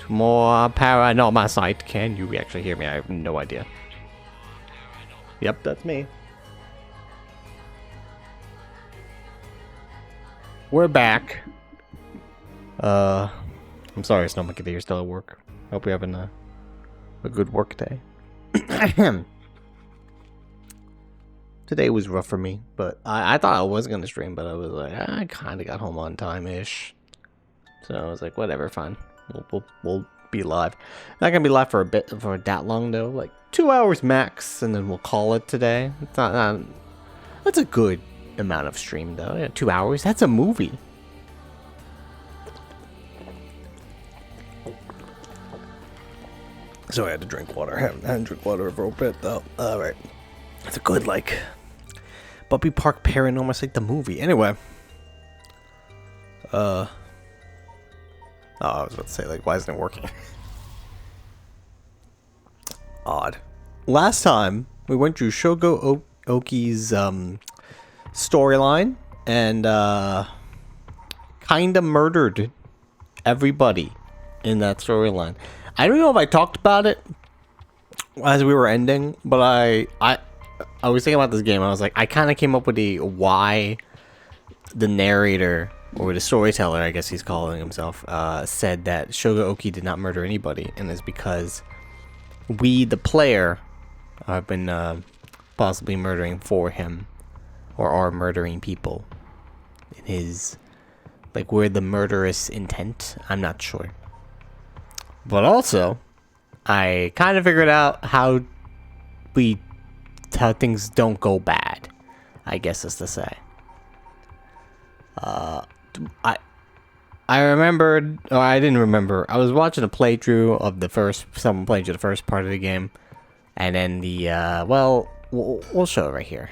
More Paranormasight. Can you actually hear me? I have no idea. Yep, that's me. We're back. I'm sorry, Snowmonkey, that you're still at work. Hope you're having a good work day. Today was rough for me, but I thought I was going to stream, but I was like, I kind of got home on time-ish. So I was like, whatever, fine. We'll be live. Not going to be live for that long, though. Like, 2 hours max, and then we'll call it today. It's not that's a good amount of stream, though. Yeah, 2 hours? That's a movie. So I had to drink water. I haven't drink water for a bit, though. Alright. It's a good, like, Buppy Park Paranormasight the movie. Anyway. Oh, I was about to say, like, why isn't it working? Odd. Last time, we went through Shogo Oki's, storyline, and, kinda murdered everybody in that storyline. I don't know if I talked about it as we were ending, but I was thinking about this game. I was like, I kind of came up with why the narrator, or the storyteller, I guess he's calling himself, said that Shogo Oki did not murder anybody, and it's because we, the player, have been possibly murdering for him, or are murdering people. In his, like, we're the murderous intent. I'm not sure. But also, I kind of figured out how things don't go bad, I guess is to say. I remembered, or I didn't remember, I was watching a playthrough of someone playing through the first part of the game, and then well, we'll show it right here.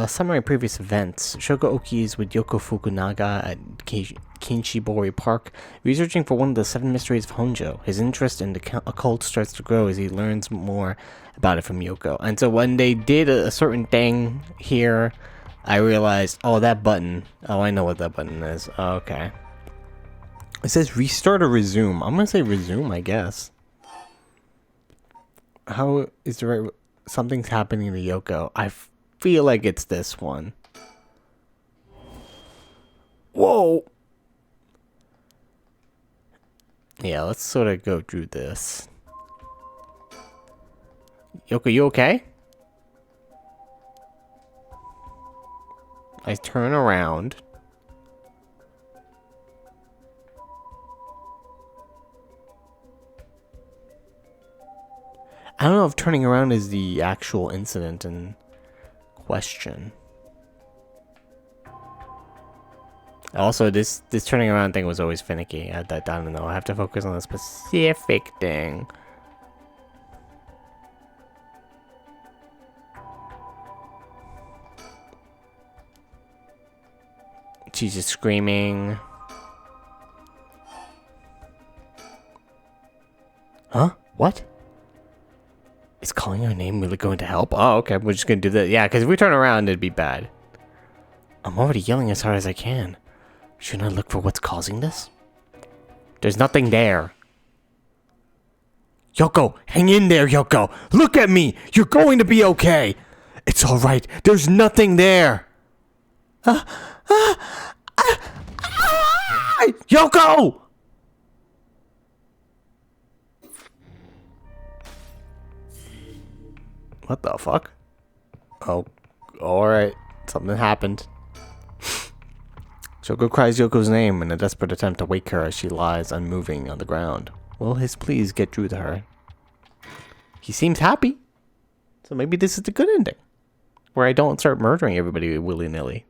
Summary of previous events. Shogo Oki is with Yoko Fukunaga at Kinshibori Park, researching for one of the 7 mysteries of Honjo. His interest in the occult starts to grow as he learns more about it from Yoko. And so when they did a certain thing here, I realized, oh, that button. Oh, I know what that button is. Oh, okay. It says restart or resume. I'm gonna say resume, I guess. How is the right... Something's happening to Yoko. I feel like it's this one. Whoa! Yeah, let's sort of go through this. Yoko, you okay? I turn around. I don't know if turning around is the actual incident in question. Also, this turning around thing was always finicky. I don't know. I have to focus on a specific thing. She's just screaming. Huh? What? Is calling her name really going to help? Oh, okay. We're just going to do that. Yeah, because if we turn around, it'd be bad. I'm already yelling as hard as I can. Shouldn't I look for what's causing this? There's nothing there. Yoko, hang in there, Yoko. Look at me. You're going to be okay. It's all right. There's nothing there. Yoko! What the fuck? Oh, alright. Something happened. Shoko cries Yoko's name in a desperate attempt to wake her as she lies unmoving on the ground. Will his pleas get through to her? He seems happy. So maybe this is the good ending. Where I don't start murdering everybody willy-nilly.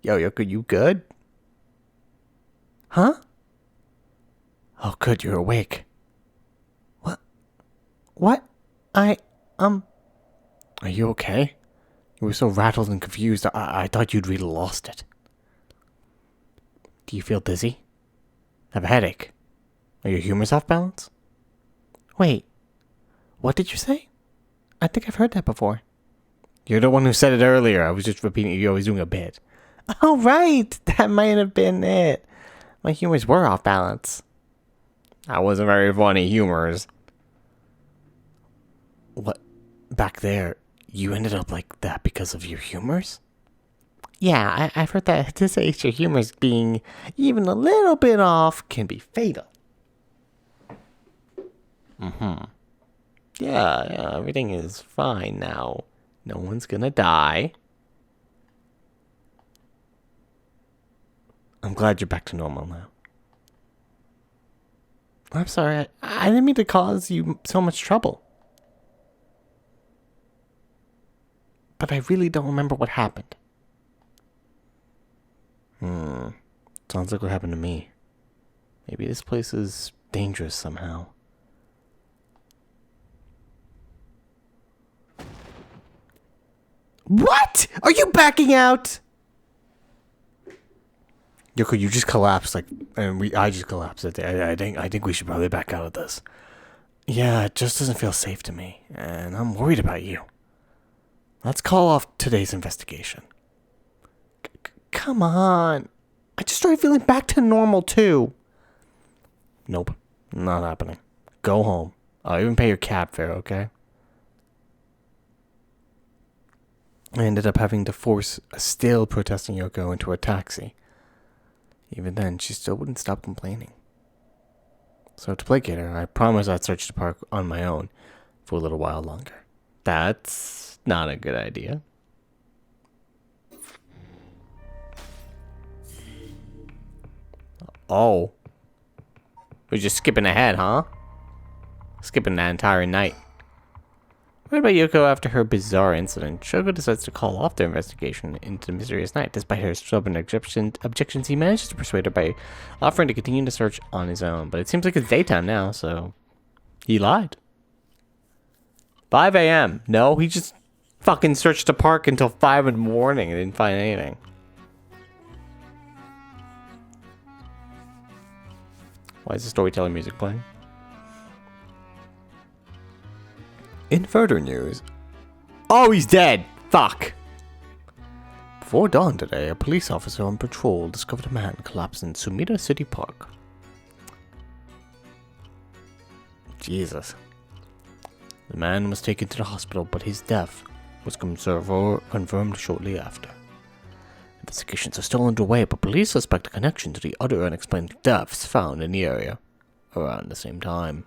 Yo, Yoko, you good? Huh? Oh, good, you're awake. What? Are you okay? You were so rattled and confused, I thought you'd really lost it. Do you feel dizzy? Have a headache? Are your humors off balance? Wait, what did you say? I think I've heard that before. You're the one who said it earlier. I was just repeating it. You're always doing a bit. Oh, right. That might have been it. My humors were off balance. That wasn't very funny humors. What? Back there, you ended up like that because of your humors? Yeah, I've heard that this age your humors being even a little bit off can be fatal. Yeah, everything is fine now. No one's gonna die. I'm glad you're back to normal now. I'm sorry, I didn't mean to cause you so much trouble. But I really don't remember what happened. Sounds like what happened to me. Maybe this place is dangerous somehow. What? Are you backing out? Yoko, you just collapsed I just collapsed. I think we should probably back out of this. Yeah, it just doesn't feel safe to me, and I'm worried about you. Let's call off today's investigation. Come on. I just started feeling back to normal too. Nope, not happening. Go home. I'll even pay your cab fare, okay? I ended up having to force a still protesting Yoko into a taxi. Even then, she still wouldn't stop complaining. So to placate her, I promised I'd search the park on my own for a little while longer. That's not a good idea. Oh. We're just skipping ahead, huh? Skipping that entire night. What about Yoko after her bizarre incident? Shogo decides to call off their investigation into the mysterious night. Despite her stubborn objections, he manages to persuade her by offering to continue the search on his own. But it seems like it's daytime now, so he lied. 5 a.m. No, he just fucking searched the park until 5 in the morning and didn't find anything. Why is the storytelling music playing? In further news... Oh, he's dead! Fuck! Before dawn today, a police officer on patrol discovered a man collapsed in Sumida City Park. Jesus. The man was taken to the hospital, but his death was confirmed shortly after. Investigations are still underway, but police suspect a connection to the other unexplained deaths found in the area around the same time.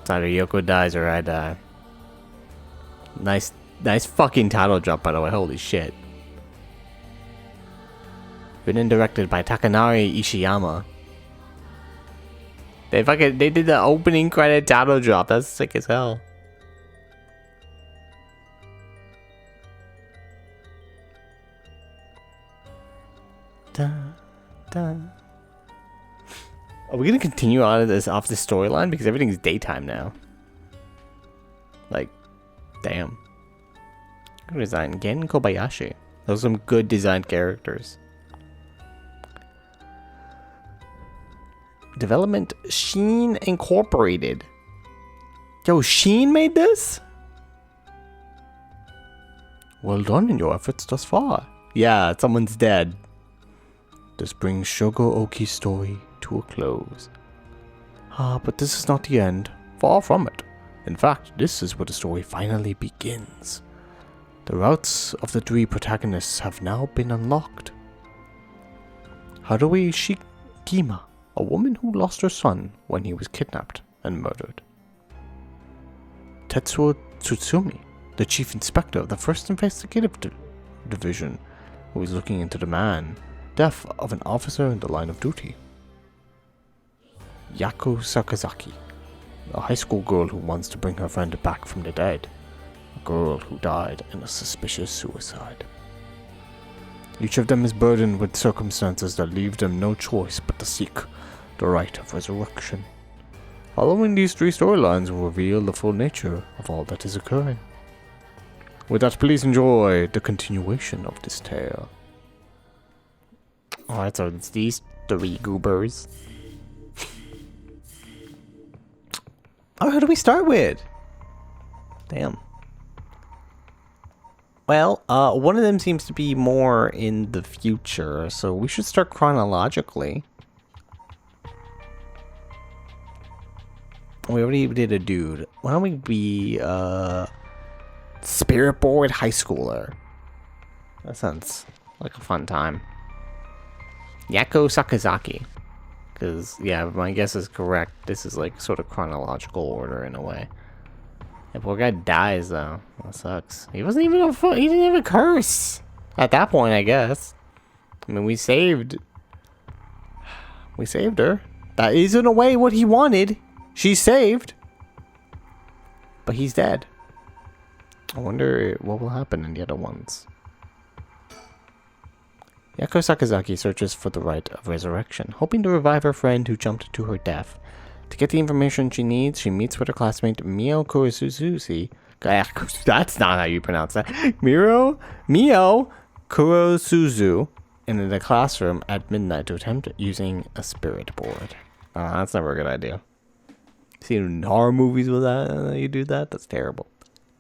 It's either Yoko dies or I die. Nice fucking title drop, by the way. Holy shit. Written and directed by Takanari Ishiyama. They did the opening credit title drop. That's sick as hell. Da, da. Are we gonna continue on this storyline? Because everything's daytime now. Like, damn. Good design. Gen Kobayashi. Those are some good designed characters. Development Sheen Incorporated. Yo, Sheen made this? Well done in your efforts thus far. Yeah, someone's dead. This brings Shogo Oki's story to a close. But this is not the end. Far from it. In fact, this is where the story finally begins. The routes of the three protagonists have now been unlocked. Haruhi Shikima, a woman who lost her son when he was kidnapped and murdered. Tetsuo Tsutsumi, the chief inspector of the 1st Investigative Division, who is looking into the death of an officer in the line of duty. Yako Sakazaki, a high school girl who wants to bring her friend back from the dead. A girl who died in a suspicious suicide. Each of them is burdened with circumstances that leave them no choice but to seek the right of resurrection. Following these three storylines will reveal the full nature of all that is occurring. With that, please enjoy the continuation of this tale. Alright, so it's these three goobers. Oh, who do we start with? Damn. Well, one of them seems to be more in the future, so we should start chronologically. We already did a dude. Why don't we be, Spirit Board High Schooler? That sounds like a fun time. Yako Sakazaki. Because, yeah, my guess is correct. This is like sort of chronological order in a way. The poor guy dies though. That sucks. He wasn't even he didn't even curse. At that point, I guess. I mean, we saved her. That is in a way what he wanted. She's saved. But he's dead. I wonder what will happen in the other ones. Yako Sakazaki searches for the right of resurrection, hoping to revive her friend who jumped to her death. To get the information she needs, she meets with her classmate Mio Kurosuzuki. That's not how you pronounce that. Mio Kurosuzu in the classroom at midnight to attempt using a spirit board. That's never a good idea. Seen horror movies with that? You do that? That's terrible.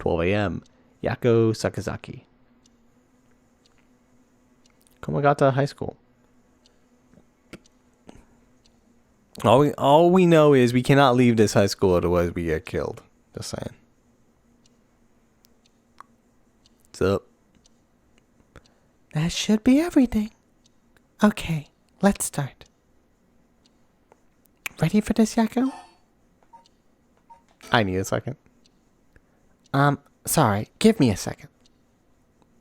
12 a.m. Yako Sakazaki. Komagata High School. All we know is we cannot leave this high school, otherwise we get killed. Just saying. What's up? That should be everything. Okay, let's start. Ready for this, Yako? I need a second. Sorry, give me a second.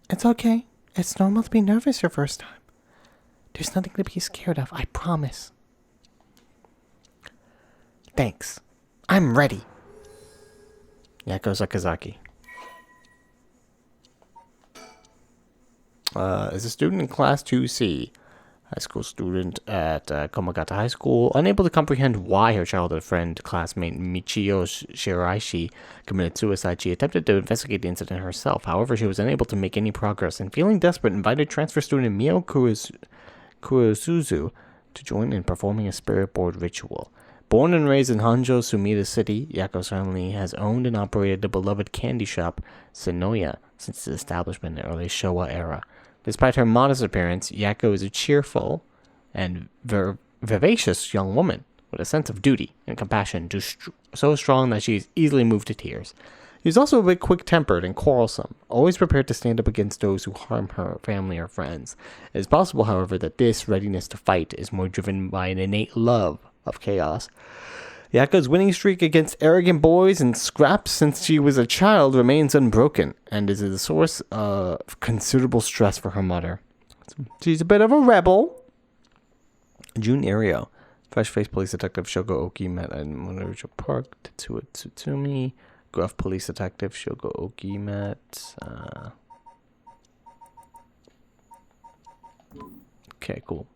It's okay. It's normal to be nervous your first time. There's nothing to be scared of, I promise. Thanks. I'm ready. Yako Sakazaki. Is a student in Class 2C. High school student at Komagata High School. Unable to comprehend why her childhood friend, classmate Michio Shiraishi, committed suicide, she attempted to investigate the incident herself. However, she was unable to make any progress, and feeling desperate, invited transfer student Mio Kurosuzu to join in performing a spirit board ritual. Born and raised in Honjo, Sumida City, Yako certainly has owned and operated the beloved candy shop, Sonoya, since its establishment in the early Showa era. Despite her modest appearance, Yako is a cheerful and vivacious young woman with a sense of duty and compassion so strong that she is easily moved to tears. She is also a bit quick-tempered and quarrelsome, always prepared to stand up against those who harm her family or friends. It is possible, however, that this readiness to fight is more driven by an innate love of chaos. Yako's winning streak against arrogant boys and scraps since she was a child remains unbroken and is a source of considerable stress for her mother. She's a bit of a rebel. June Ario. Fresh-faced police detective Shogo Oki met at Monorail Park. Tetsuo Tsutsumi. Gruff police detective Shogo Oki met. Okay, cool.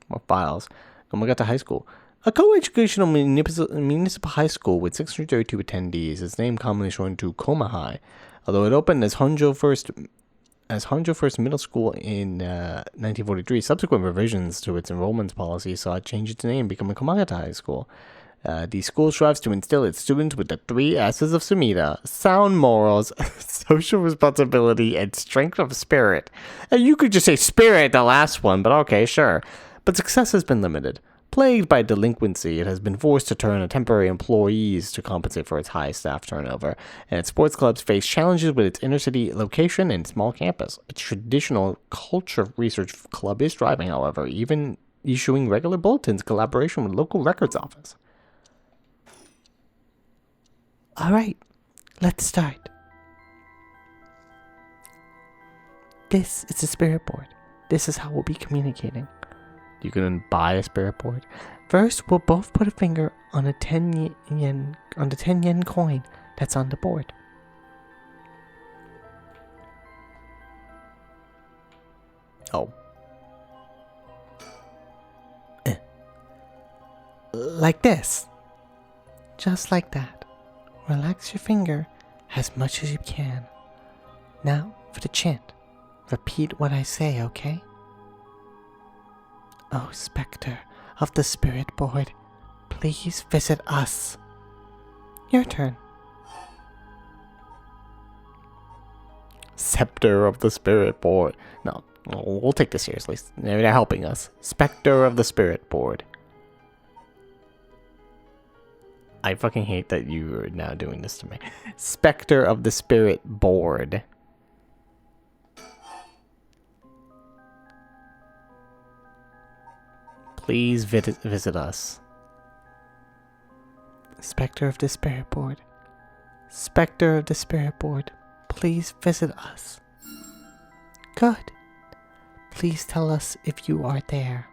More files. Komagata High School. A co-educational municipal high school with 632 attendees is named commonly shortened to Koma High. Although it opened as Honjo First Middle School in 1943, subsequent revisions to its enrollment policy saw it change its name, becoming Komagata High School. The school strives to instill its students with the 3 S's of Sumida: sound morals, social responsibility, and strength of spirit. And you could just say spirit, the last one, but okay, sure. But success has been limited. Plagued by delinquency, it has been forced to turn on temporary employees to compensate for its high staff turnover, and its sports clubs face challenges with its inner-city location and small campus. Its traditional culture research club is thriving, however, even issuing regular bulletins in collaboration with local records office. All right, let's start. This is the spirit board. This is how we'll be communicating. You can buy a spirit board. First, we'll both put a finger on a 10 yen coin that's on the board. Oh. Like this. Just like that. Relax your finger as much as you can. Now for the chant. Repeat what I say, okay? Oh, specter of the spirit board, Please visit us. Your turn. Scepter of the Spirit Board. No, we'll take this seriously. They're helping us. Spectre of the Spirit Board. I fucking hate that you are now doing this to me. Spectre of the Spirit Board. Please visit us. Spectre of the Spirit Board. Spectre of the Spirit Board. Please visit us. Good. Please tell us if you are there.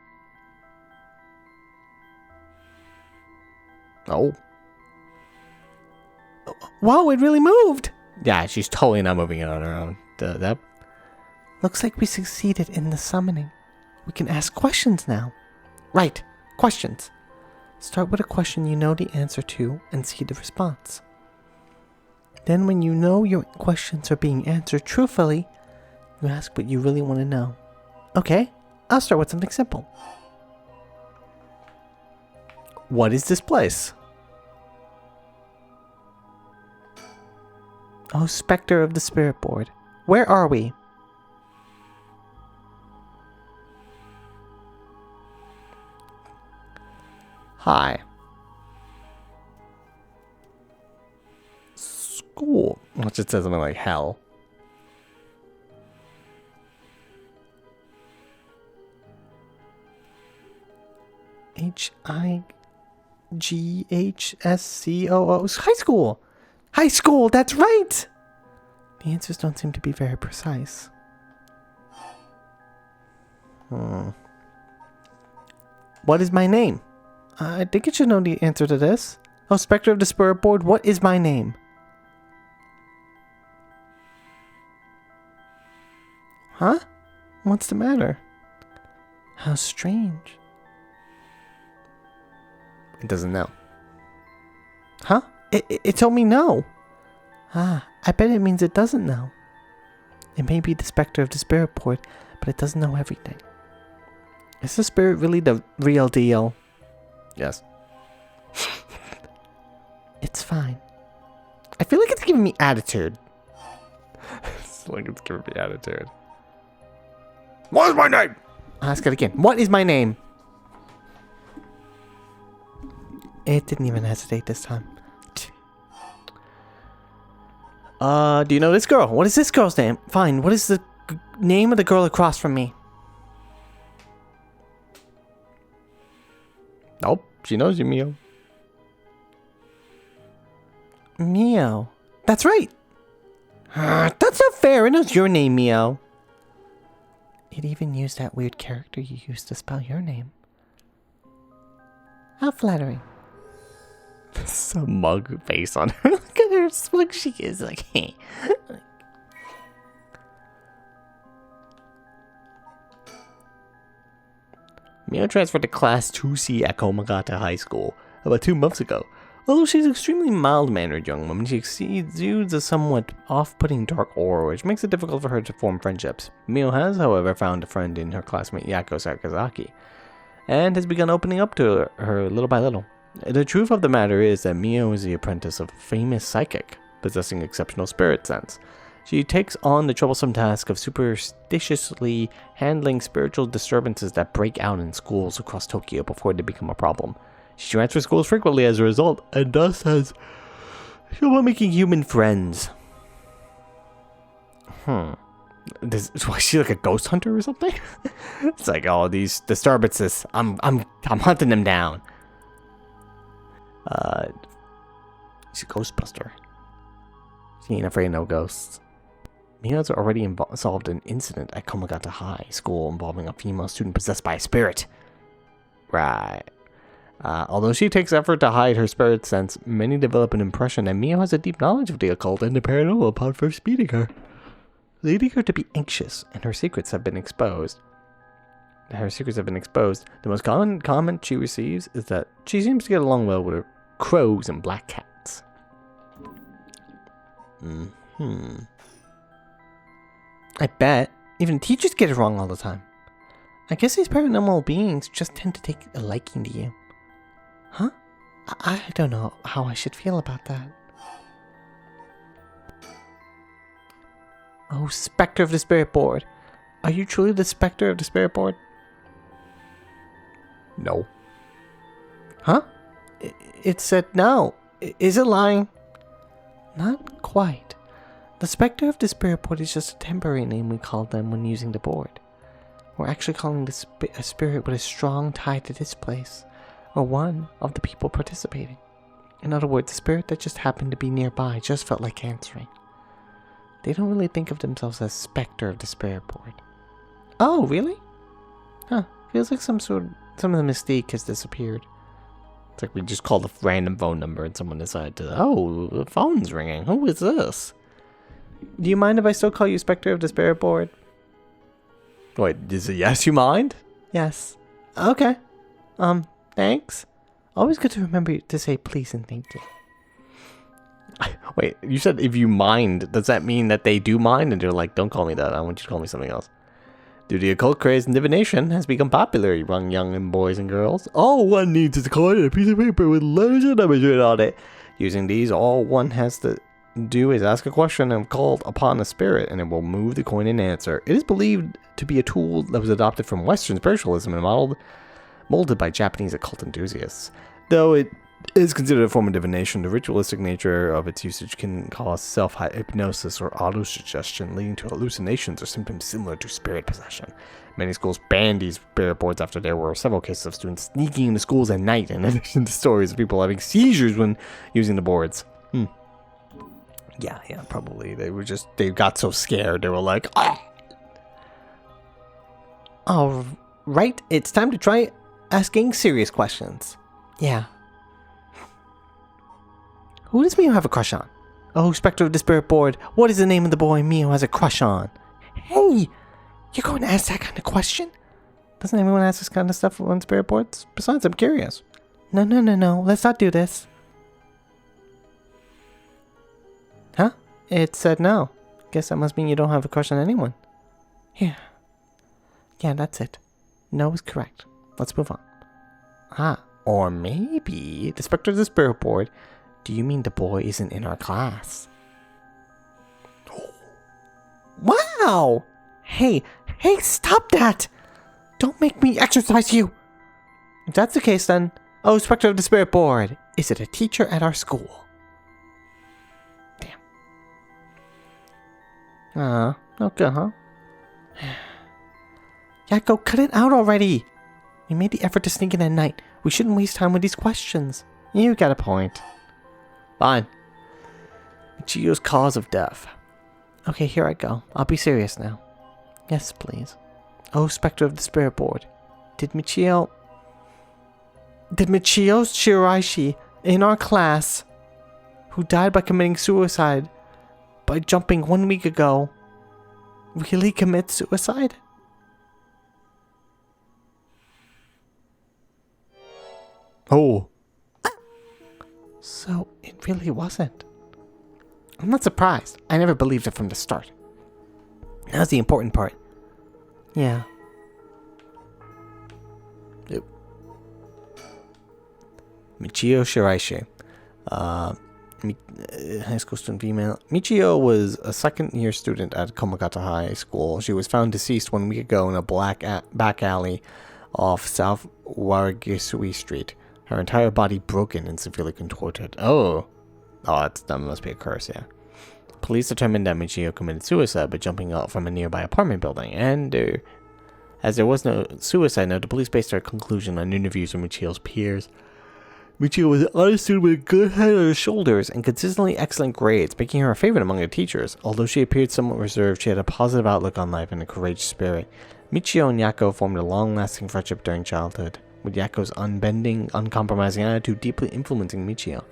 Oh. Whoa, it really moved! Yeah, she's totally not moving it on her own. That looks like we succeeded in the summoning. We can ask questions now. Right, questions. Start with a question you know the answer to and see the response. Then when you know your questions are being answered truthfully, you ask what you really want to know. Okay, I'll start with something simple. What is this place? Oh, Spectre of the Spirit Board. Where are we? Hi. School. It just says something like hell. HIGHSCOO. High school. High school, that's right! The answers don't seem to be very precise. What is my name? I think it should know the answer to this. Oh, Spectre of the Spirit Board, what is my name? Huh? What's the matter? How strange. It doesn't know. Huh? It told me no. Ah, I bet it means it doesn't know. It may be the Spectre of the Spirit Board, but it doesn't know everything. Is the spirit really the real deal? Yes. It's fine. I feel like it's giving me attitude. It's like it's giving me attitude. What is my name? Ask it again. What is my name? It didn't even hesitate this time. Do you know this girl? What is this girl's name? Fine, what is the name of the girl across from me? Nope, she knows you, Mio. Mio. That's right. That's not fair. It knows your name, Mio. It even used that weird character you used to spell your name. How flattering. Some mug face on her. Look at her smug she is. Like, hey. Mio transferred to Class 2C at Komagata High School about 2 months ago. Although she's an extremely mild-mannered young woman, she exudes a somewhat off-putting dark aura, which makes it difficult for her to form friendships. Mio has, however, found a friend in her classmate Yako Sakazaki, and has begun opening up to her little by little. The truth of the matter is that Mio is the apprentice of a famous psychic, possessing exceptional spirit sense. She takes on the troublesome task of superstitiously handling spiritual disturbances that break out in schools across Tokyo before they become a problem. She transfers schools frequently as a result, and thus has trouble making human friends. Was she like a ghost hunter or something? It's like, oh, these disturbances, I'm hunting them down. She's a ghostbuster. She ain't afraid of no ghosts. Mio's already solved an incident at Komagata High School involving a female student possessed by a spirit. Right. Although she takes effort to hide her spirit sense, many develop an impression that Mio has a deep knowledge of the occult and the paranormal upon first meeting her, leading her to be anxious, and her secrets have been exposed. The most common comment she receives is that she seems to get along well with her crows and black cats. I bet. Even teachers get it wrong all the time. I guess these paranormal beings just tend to take a liking to you. Huh? I don't know how I should feel about that. Oh, Spectre of the Spirit Board. Are you truly the Spectre of the Spirit Board? No. Huh? It said no. Is it lying? Not quite. The Spectre of the Spirit Board is just a temporary name we call them when using the board. We're actually calling this a spirit with a strong tie to this place, or one of the people participating. In other words, the spirit that just happened to be nearby just felt like answering. They don't really think of themselves as Spectre of the Spirit Board. Oh, really? Huh. Feels like some of the mystique has disappeared. It's like we just called a random phone number and someone decided to, oh, the phone's ringing. Who is this? Do you mind if I still call you Spectre of the Spirit Board? Wait, is it yes you mind? Yes. Okay. Thanks. Always good to remember to say please and thank you. Wait, you said if you mind, does that mean that they do mind? And they're like, don't call me that, I want you to call me something else. Due to occult craze and divination has become popular among young boys and girls. All one needs is a coin and a piece of paper with letters and numbers written on it. Using these, all one has to do is ask a question and call upon a spirit, and it will move the coin and answer. It is believed to be a tool that was adopted from Western spiritualism and molded by Japanese occult enthusiasts. Though it is considered a form of divination, the ritualistic nature of its usage can cause self-hypnosis or auto-suggestion, leading to hallucinations or symptoms similar to spirit possession. Many schools banned these spirit boards after there were several cases of students sneaking into schools at night, in addition to stories of people having seizures when using the boards. Yeah, probably. They got so scared, they were like, ah! Alright, it's time to try asking serious questions. Yeah. Who does Mio have a crush on? Oh, Spectre of the Spirit Board, what is the name of the boy Mio has a crush on? Hey! You're going to ask that kind of question? Doesn't everyone ask this kind of stuff on spirit boards? Besides, I'm curious. No. Let's not do this. Huh? It said no. Guess that must mean you don't have a crush on anyone. Yeah, that's it. No is correct. Let's move on. Or maybe the Spectre of the Spirit Board. Do you mean the boy isn't in our class? Wow! Hey, stop that! Don't make me exercise you! If that's the case then, oh, Spectre of the Spirit Board, is it a teacher at our school? Damn. Okay, huh? Yakko, cut it out already! We made the effort to sneak in at night. We shouldn't waste time with these questions. You got a point. Fine. Michio's cause of death. Okay, here I go. I'll be serious now. Yes, please. Oh, Spectre of the Spirit Board. Did Michio Shiraishi in our class, who died by committing suicide by jumping 1 week ago, really commit suicide? Oh. So, it really wasn't. I'm not surprised. I never believed it from the start. Now's the important part. Yeah. Yep. Michio Shiraishi. High school student female. Michio was a second-year student at Komagata High School. She was found deceased 1 week ago in a back alley off South Waragisui Street. Her entire body broken and severely contorted. Oh, that must be a curse, yeah. Police determined that Michio committed suicide by jumping out from a nearby apartment building, and as there was no suicide note, the police based their conclusion on interviews with Michio's peers. Michio was an honest student with a good head on her shoulders and consistently excellent grades, making her a favorite among the teachers. Although she appeared somewhat reserved, she had a positive outlook on life and a courageous spirit. Michio and Yakko formed a long-lasting friendship during childhood, with Yakko's unbending, uncompromising attitude deeply influencing Michio.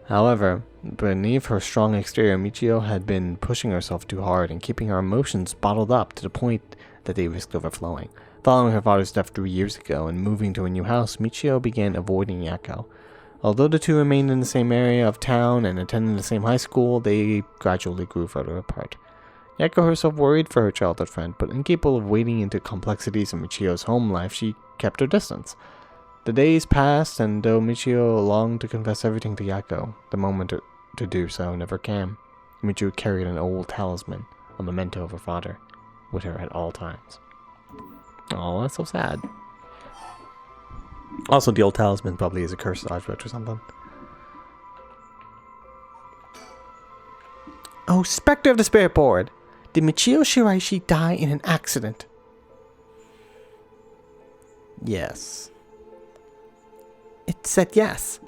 However, beneath her strong exterior, Michio had been pushing herself too hard and keeping her emotions bottled up to the point that they risked overflowing. Following her father's death 3 years ago and moving to a new house, Michio began avoiding Yakko. Although the two remained in the same area of town and attended the same high school, they gradually grew further apart. Yakko herself worried for her childhood friend, but incapable of wading into complexities of Michio's home life, she kept her distance. The days passed, and though Michio longed to confess everything to Yako, the moment to do so never came. Michio carried an old talisman, a memento of her father, with her at all times. Oh, that's so sad. Also, the old talisman probably is a cursed object or something. Oh, Spectre of the Spirit Board! Did Michio Shiraishi die in an accident? Yes. It said yes.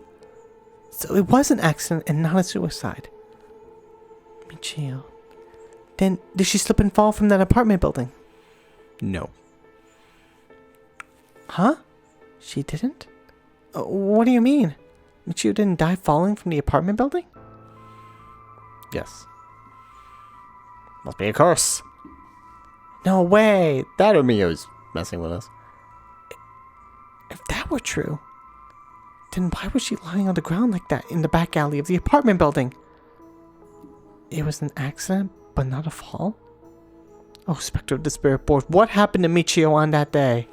So it was an accident and not a suicide. Michio. Then, did she slip and fall from that apartment building? No. Huh? She didn't? What do you mean? Michio didn't die falling from the apartment building? Yes. Must be a curse. No way! That or Mio's messing with us. If that were true, then why was she lying on the ground like that in the back alley of the apartment building? It was an accident, but not a fall? Oh, Spectre of the Spirit Board, what happened to Michio on that day?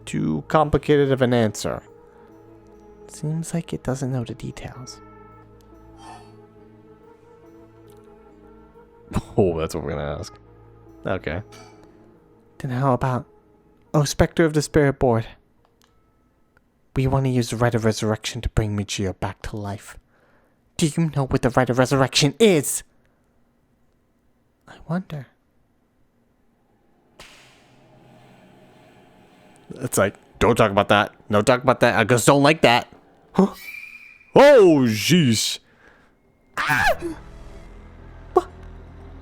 Too complicated of an answer. Seems like it doesn't know the details. Oh, that's what we're gonna ask. Okay. Then how about... Oh, Spectre of the Spirit Board. We want to use the Rite of Resurrection to bring Michio back to life. Do you know what the Rite of Resurrection is? I wonder. It's like, don't talk about that. No, talk about that. I just don't like that. Huh? Oh, jeez. Ah!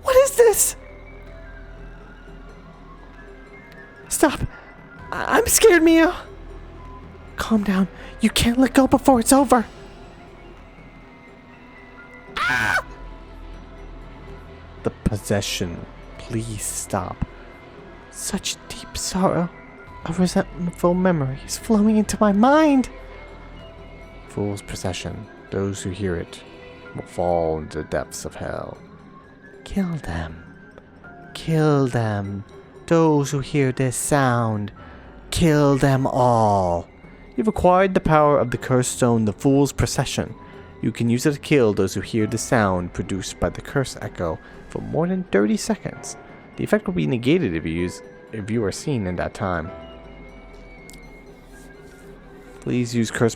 What is this? Stop. I'm scared, Mio. Calm down. You can't let go before it's over. Ah! The possession. Please stop. Such deep sorrow. A resentful memory is flowing into my mind. Fool's procession. Those who hear it will fall into the depths of hell. Kill them. Kill them. Those who hear this sound. Kill them all. You've acquired the power of the cursed stone, the Fool's Procession. You can use it to kill those who hear the sound produced by the curse echo for more than 30 seconds. The effect will be negated if you are seen in that time. Please use curse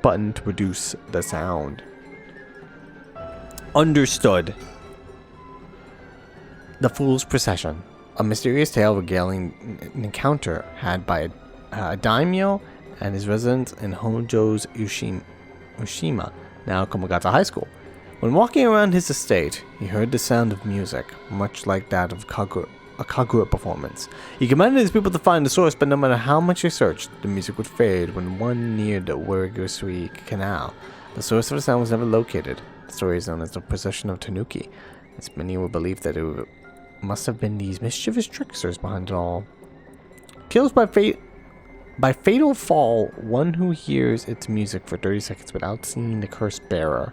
button to produce the sound. Understood. The Fool's Procession. A mysterious tale regaling an encounter had by a daimyo and his residents in Honjo's Ushima, now Komagata High School. When walking around his estate, he heard the sound of music, much like that of a kagura performance. He commanded his people to find the source, but no matter how much they searched, the music would fade when one neared the Uerugisui Canal. The source of the sound was never located. The story is known as the Procession of Tanuki, as many will believe that it must have been these mischievous tricksters behind it all. Kills by fatal fall, one who hears its music for 30 seconds without seeing the curse bearer.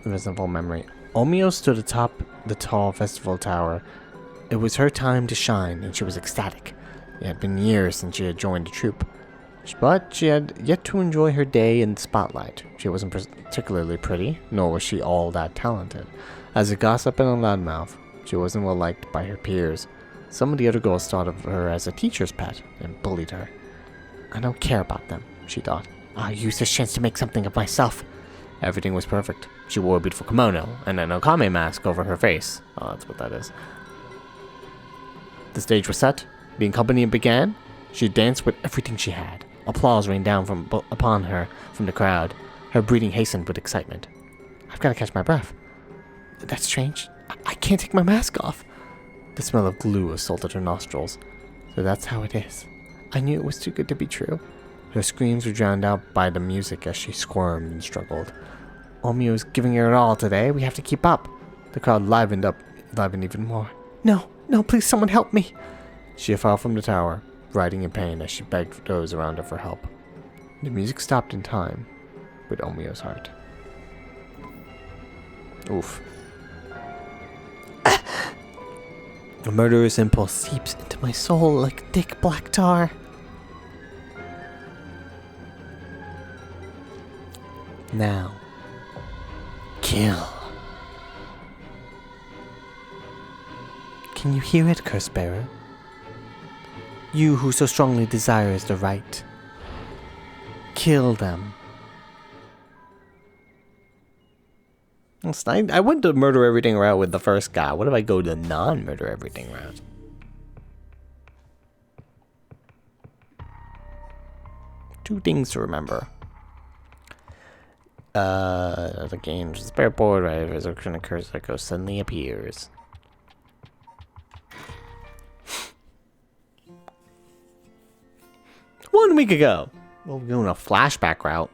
Resentful memory. Omio stood atop the tall festival tower. It was her time to shine, and she was ecstatic. It had been years since she had joined the troupe, but she had yet to enjoy her day in the spotlight. She wasn't particularly pretty, nor was she all that talented. As a gossip and a loudmouth, she wasn't well liked by her peers. Some of the other girls thought of her as a teacher's pet and bullied her. I don't care about them, she thought. I'll use this chance to make something of myself. Everything was perfect. She wore a beautiful kimono and an okame mask over her face. Oh, that's what that is. The stage was set. The accompaniment began. She danced with everything she had. Applause rained down upon her from the crowd. Her breathing hastened with excitement. I've got to catch my breath. That's strange. I can't take my mask off. The smell of glue assaulted her nostrils. So that's how it is. I knew it was too good to be true. Her screams were drowned out by the music as she squirmed and struggled. Omio's giving her it all today. We have to keep up. The crowd livened even more. No, please someone help me. She fell from the tower, writhing in pain as she begged those around her for help. The music stopped in time with Omio's heart. Oof. A murderous impulse seeps into my soul like thick black tar. Now, kill. Can you hear it, curse bearer? You who so strongly desires the right. Kill them. I went the murder everything route with the first guy. What if I go the non-murder everything route? Two things to remember. The game's spare board, right? Resurrection occurs, that ghost suddenly appears. One week ago. Well, we're going a flashback route.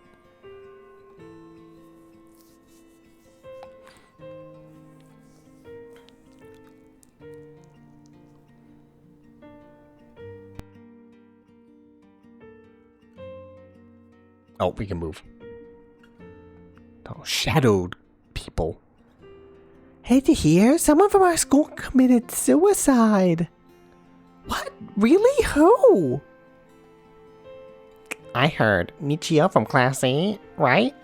Oh, we can move. Oh, shadowed people. Hey, to hear? Someone from our school committed suicide. What? Really? Who? I heard Michio from Class 8, right?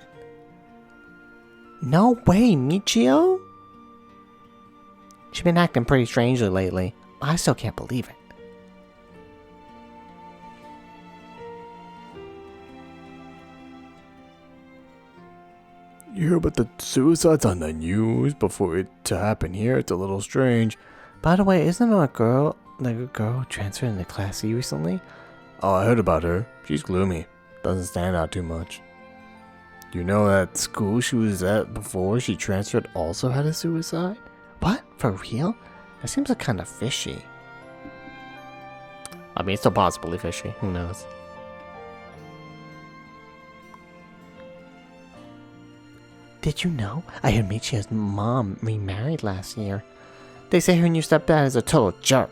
No way, Michio? She's been acting pretty strangely lately. I still can't believe it. You hear about the suicides on the news before it to happen here? It's a little strange. By the way, isn't there a girl who transferred into Class C recently? Oh, I heard about her. She's gloomy. Doesn't stand out too much. Do you know that school she was at before she transferred also had a suicide? What? For real? That seems like kind of fishy. I mean, it's still possibly fishy. Who knows? Did you know? I heard Michio's mom remarried last year. They say her new stepdad is a total jerk.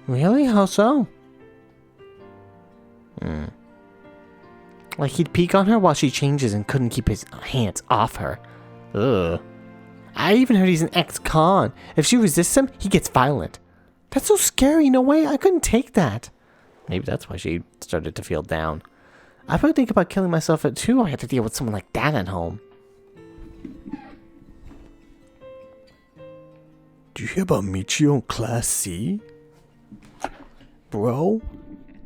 Really? How so? Like he'd peek on her while she changes and couldn't keep his hands off her. Ugh. I even heard he's an ex-con. If she resists him, he gets violent. That's so scary. No way. I couldn't take that. Maybe that's why she started to feel down. I probably think about killing myself too. I have to deal with someone like that at home. Do you hear about Michio in Class C? Bro?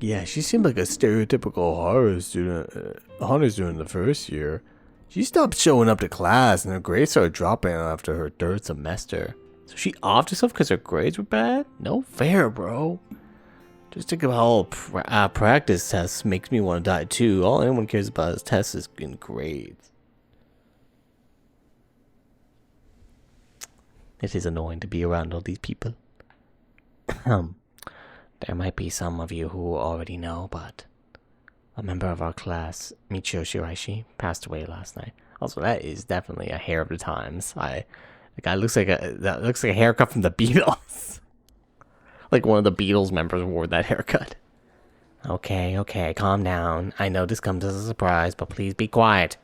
Yeah, she seemed like a stereotypical horror student in the first year. She stopped showing up to class and her grades started dropping after her third semester. So she offed herself because her grades were bad? No fair, bro. Just think about how practice tests makes me want to die too. All anyone cares about is tests and grades. It is annoying to be around all these people. There might be some of you who already know, but a member of our class, Michio Shiraishi, passed away last night. Also, that is definitely a hair of the times. The guy looks like a haircut from the Beatles. Like one of the Beatles members wore that haircut. Okay, calm down. I know this comes as a surprise, but please be quiet.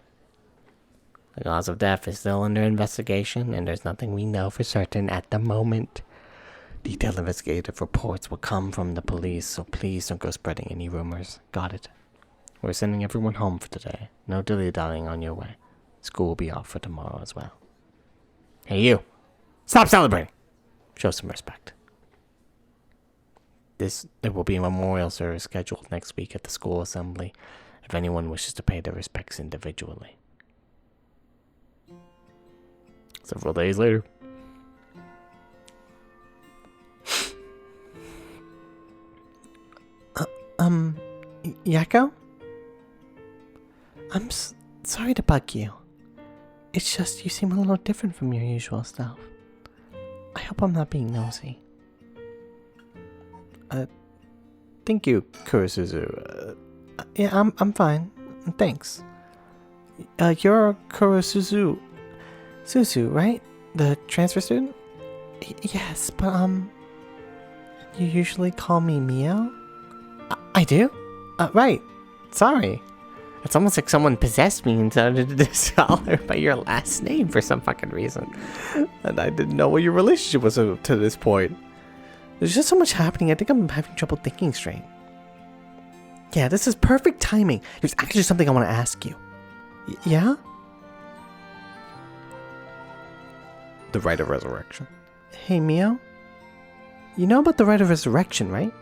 The cause of death is still under investigation, and there's nothing we know for certain at the moment. Detailed investigative reports will come from the police, so please don't go spreading any rumors. Got it? We're sending everyone home for today. No dilly-dallying on your way. School will be off for tomorrow as well. Hey, you! Stop celebrating! Show some respect. There will be a memorial service scheduled next week at the school assembly, if anyone wishes to pay their respects individually. Several days later. Yako? I'm sorry to bug you. It's just you seem a little different from your usual self. I hope I'm not being nosy. Thank you, Kurosuzu. Yeah, I'm fine. Thanks. You're Kurosuzu. Suzu, right? The transfer student? Yes, but you usually call me Mio? I do? Right. Sorry. It's almost like someone possessed me and started to call her by your last name for some fucking reason. And I didn't know what your relationship was to this point. There's just so much happening. I think I'm having trouble thinking straight. Yeah, this is perfect timing. There's actually something I want to ask you. Yeah? The Rite of Resurrection. Hey, Mio? You know about the Rite of Resurrection, right?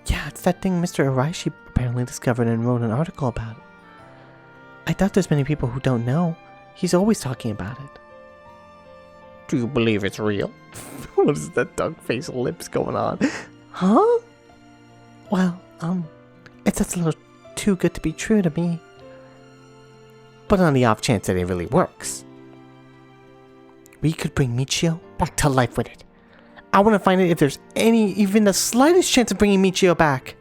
Yeah, it's that thing Mr. Araishi apparently discovered and wrote an article about it. I doubt there's many people who don't know. He's always talking about it. Do you believe it's real? What is that dog-faced lips going on? Huh? Well, it's just a little too good to be true to me. But on the off chance that it really works, we could bring Michio back to life with it. I want to find out if there's even the slightest chance of bringing Michio back.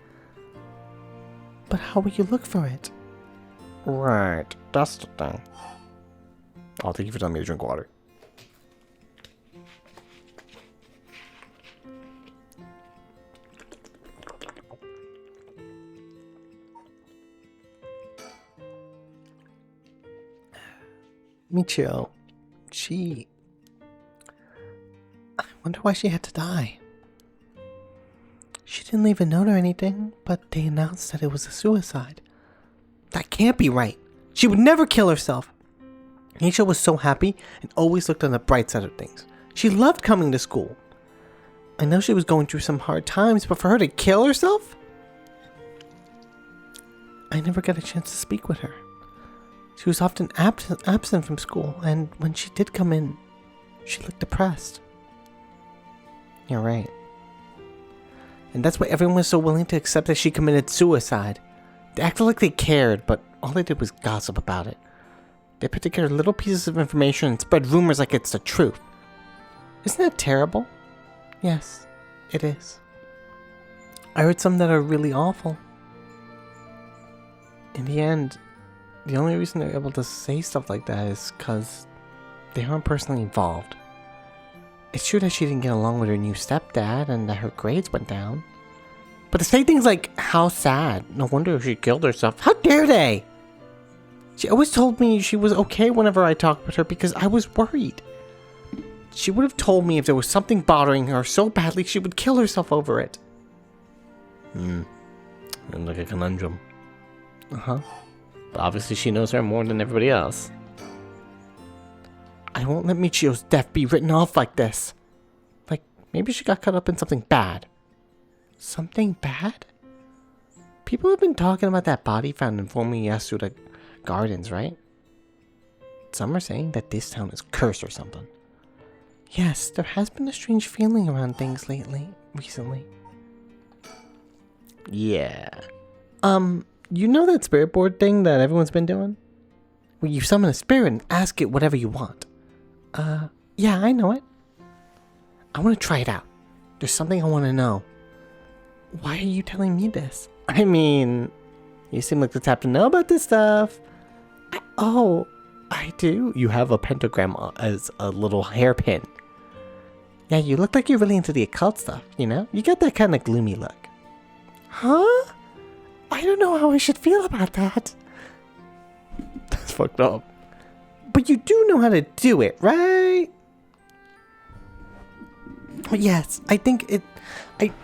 But how will you look for it? Right, that's the thing. Oh, thank you for telling me to drink water. Michio, I wonder why she had to die. She didn't leave a note or anything, but they announced that it was a suicide. That can't be right. She would never kill herself. Nisha was so happy and always looked on the bright side of things. She loved coming to school. I know she was going through some hard times, but for her to kill herself? I never got a chance to speak with her. She was often absent from school, and when she did come in, she looked depressed. You're right. And that's why everyone was so willing to accept that she committed suicide. They acted like they cared, but all they did was gossip about it. They put together little pieces of information and spread rumors like it's the truth. Isn't that terrible? Yes, it is. I heard some that are really awful. In the end, the only reason they're able to say stuff like that is because they aren't personally involved. It's true that she didn't get along with her new stepdad and that her grades went down. But to say things like, how sad, no wonder she killed herself, how dare they? She always told me she was okay whenever I talked with her because I was worried. She would have told me if there was something bothering her so badly she would kill herself over it. Like a conundrum. Uh-huh. But obviously she knows her more than everybody else. I won't let Michio's death be written off like this. Like, maybe she got caught up in something bad. Something bad? People have been talking about that body found in former Yasuda Gardens, right? Some are saying that this town is cursed or something. Yes, there has been a strange feeling around things recently. Yeah. You know that spirit board thing that everyone's been doing? Where you summon a spirit and ask it whatever you want. Yeah, I know it. I want to try it out. There's something I want to know. Why are you telling me this? I mean, you seem like the type to know about this stuff. I do. You have a pentagram as a little hairpin. Yeah, you look like you're really into the occult stuff, you know? You got that kind of gloomy look. Huh? I don't know how I should feel about that. That's fucked up. But you do know how to do it, right? Yes, I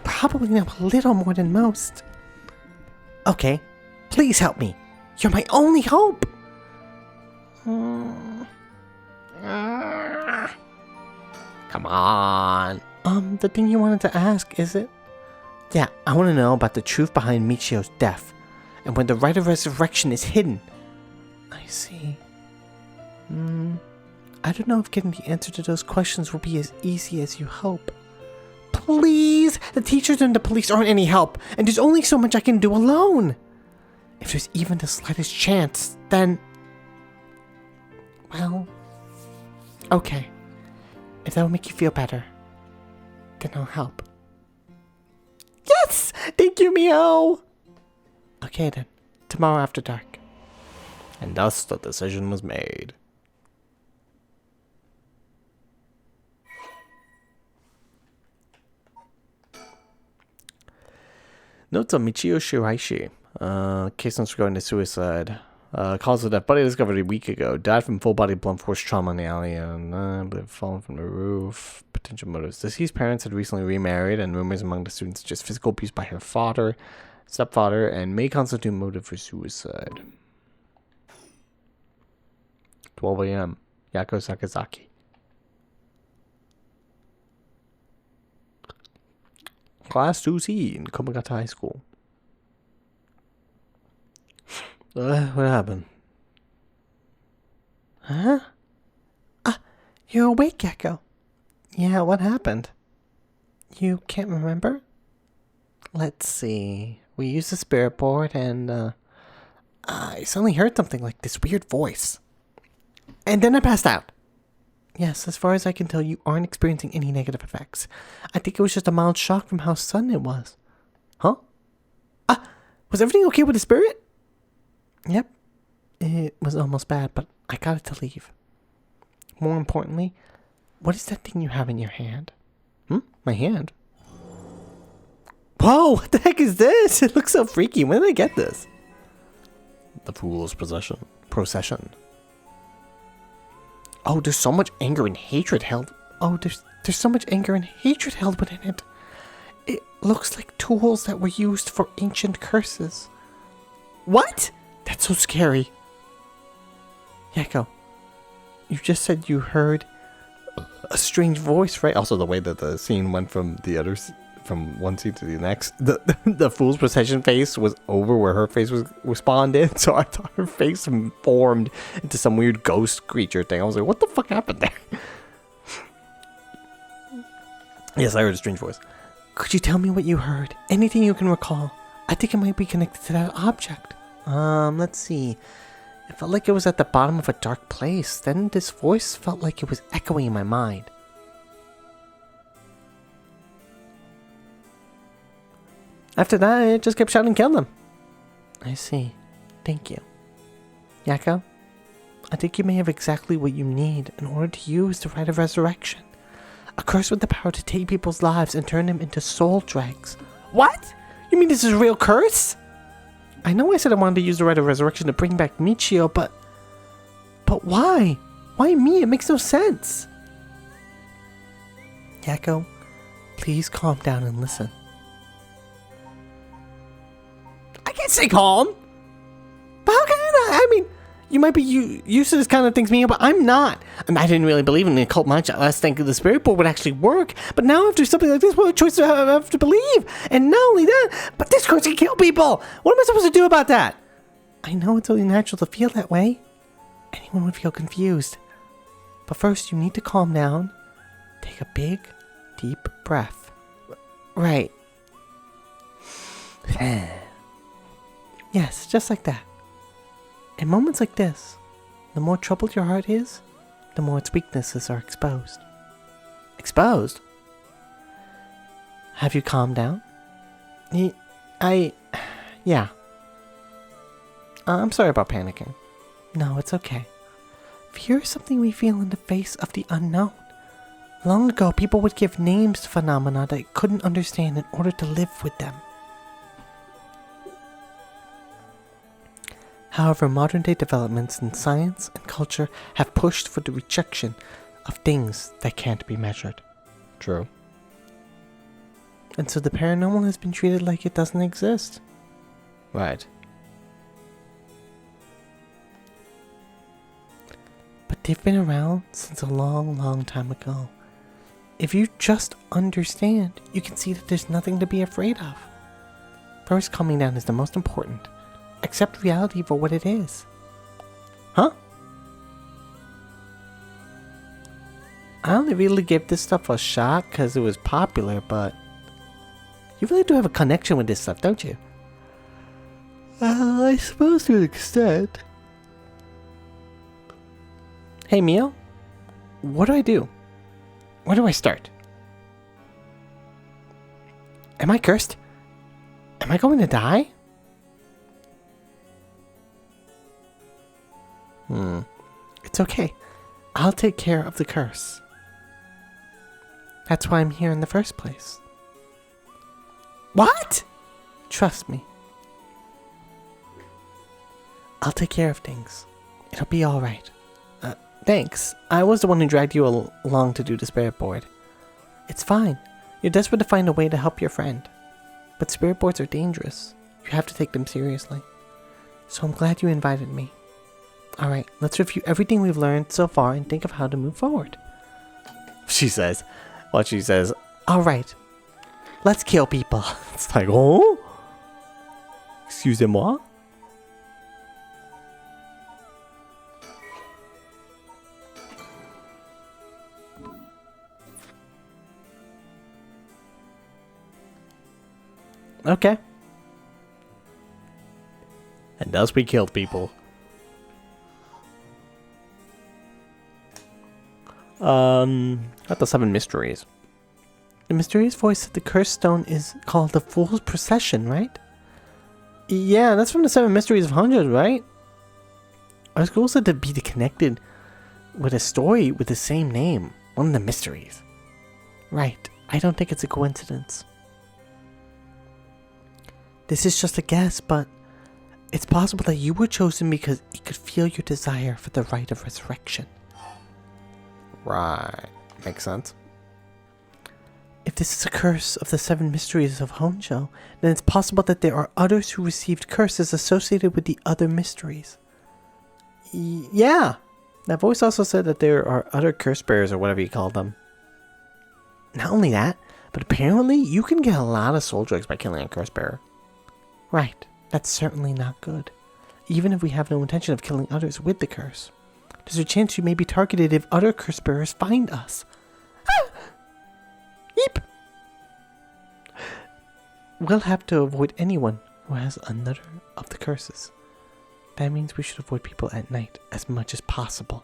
probably know a little more than most. Okay, please help me. You're my only hope. Come on. The thing you wanted to ask, is it? Yeah, I want to know about the truth behind Michio's death, and when the Rite of Resurrection is hidden. I see. I don't know if getting the answer to those questions will be as easy as you hope. Please! The teachers and the police aren't any help, and there's only so much I can do alone. If there's even the slightest chance, then... Well... Okay. If that'll make you feel better, then I'll help. Yes! Thank you, Mio! Okay then, tomorrow after dark. And thus the decision was made. Notes on Michio Shiraishi. Case notes regarding to suicide. Cause of death. Buddy discovered a week ago. Died from full body blunt force trauma in the alley and fallen from the roof. Potential motives. Deceased parents had recently remarried, and rumors among the students suggest physical abuse by her father, stepfather, and may constitute motive for suicide. 12 a.m. Yako Sakazaki. Class 2C in Komagata High School. What happened? Huh? You're awake, Gecko. Yeah, what happened? You can't remember? Let's see. We used the spirit board and, I suddenly heard something like this weird voice. And then I passed out. Yes, as far as I can tell, you aren't experiencing any negative effects. I think it was just a mild shock from how sudden it was. Huh? Was everything okay with the spirit? Yep. It was almost bad, but I got it to leave. More importantly, what is that thing you have in your hand? My hand? Whoa, what the heck is this? It looks so freaky. When did I get this? The Fool's Procession. Oh, there's so much anger and hatred held. Oh, there's so much anger and hatred held within it. It looks like tools that were used for ancient curses. What? That's so scary. Yako, you just said you heard a strange voice, right? Also, the way that the scene went from from one scene to the next. The Fool's Procession face was over where her face was spawned in, so I thought her face formed into some weird ghost creature thing. I was like, what the fuck happened there? Yes, I heard a strange voice. Could you tell me what you heard? Anything you can recall? I think it might be connected to that object. Let's see. It felt like it was at the bottom of a dark place. Then this voice felt like it was echoing in my mind. After that, it just kept shouting, kill them. I see. Thank you. Yako, I think you may have exactly what you need in order to use the rite of resurrection. A curse with the power to take people's lives and turn them into soul dregs. What? You mean this is a real curse? I know I said I wanted to use the rite of resurrection to bring back Michio, but why? Why me? It makes no sense. Yako, please calm down and listen. I can't stay calm. But how can I not? I mean, you might be used to this kind of things, Mia, but I'm not. And I didn't really believe in the occult much. I was thinking the spirit board would actually work. But now after something like this, what choice do I have to believe? And not only that, but this curse can kill people. What am I supposed to do about that? I know it's only natural to feel that way. Anyone would feel confused. But first, you need to calm down. Take a big, deep breath. Right. Yes, just like that. In moments like this, the more troubled your heart is, the more its weaknesses are exposed. Exposed? Have you calmed down? Yeah. I'm sorry about panicking. No, it's okay. Fear is something we feel in the face of the unknown. Long ago, people would give names to phenomena they couldn't understand in order to live with them. However, modern-day developments in science and culture have pushed for the rejection of things that can't be measured. True. And so the paranormal has been treated like it doesn't exist. Right. But they've been around since a long, long time ago. If you just understand, you can see that there's nothing to be afraid of. First, calming down is the most important. Accept reality for what it is. Huh? I only really gave this stuff a shot because it was popular, but you really do have a connection with this stuff, don't you? I suppose to an extent. Hey, Mio? What do I do? Where do I start? Am I cursed? Am I going to die? It's okay. I'll take care of the curse. That's why I'm here in the first place. What? Trust me. I'll take care of things. It'll be alright. Thanks. I was the one who dragged you along to do the spirit board. It's fine. You're desperate to find a way to help your friend. But spirit boards are dangerous. You have to take them seriously. So I'm glad you invited me. Alright, let's review everything we've learned so far and think of how to move forward. She says, alright, let's kill people. It's like, oh? Excusez-moi? Okay. And thus we killed people. Got the 7 mysteries. The mysterious voice said the cursed stone is called the Fool's Procession, right? Yeah, that's from the 7 mysteries of hundreds, right? Our school said to be connected with a story with the same name. One of the mysteries. Right. I don't think it's a coincidence. This is just a guess, but it's possible that you were chosen because it could feel your desire for the rite of resurrection. Right. Makes sense. If this is a curse of the 7 mysteries of Honjo, then it's possible that there are others who received curses associated with the other mysteries. Yeah. That voice also said that there are other curse bearers or whatever you call them. Not only that, but apparently you can get a lot of soul drugs by killing a curse bearer. Right. That's certainly not good. Even if we have no intention of killing others with the curse. There's a chance you may be targeted if other curse bearers find us. Ah! Yeep! We'll have to avoid anyone who has another of the curses. That means we should avoid people at night as much as possible.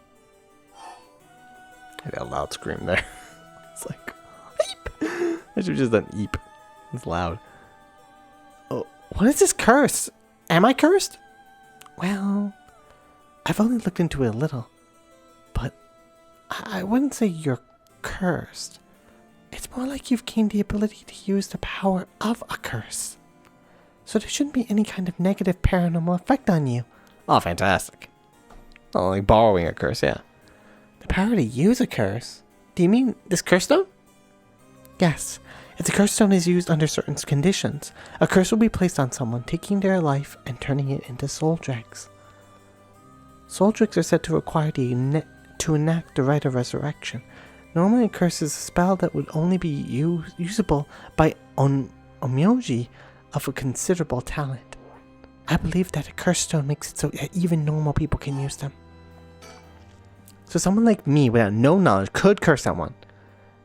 I got a loud scream there. It's like, eep! I should have just done eep. It's loud. Oh, what is this curse? Am I cursed? Well, I've only looked into it a little, but I wouldn't say you're cursed. It's more like you've gained the ability to use the power of a curse. So there shouldn't be any kind of negative paranormal effect on you. Oh, fantastic. Oh, like borrowing a curse, yeah. The power to use a curse? Do you mean this curse stone? Yes. If the curse stone is used under certain conditions, a curse will be placed on someone, taking their life and turning it into soul dregs. Soul dregs are said to require to enact the rite of resurrection. Normally a curse is a spell that would only be usable by onmyoji of a considerable talent. I believe that a curse stone makes it so that even normal people can use them. So someone like me without no knowledge could curse someone.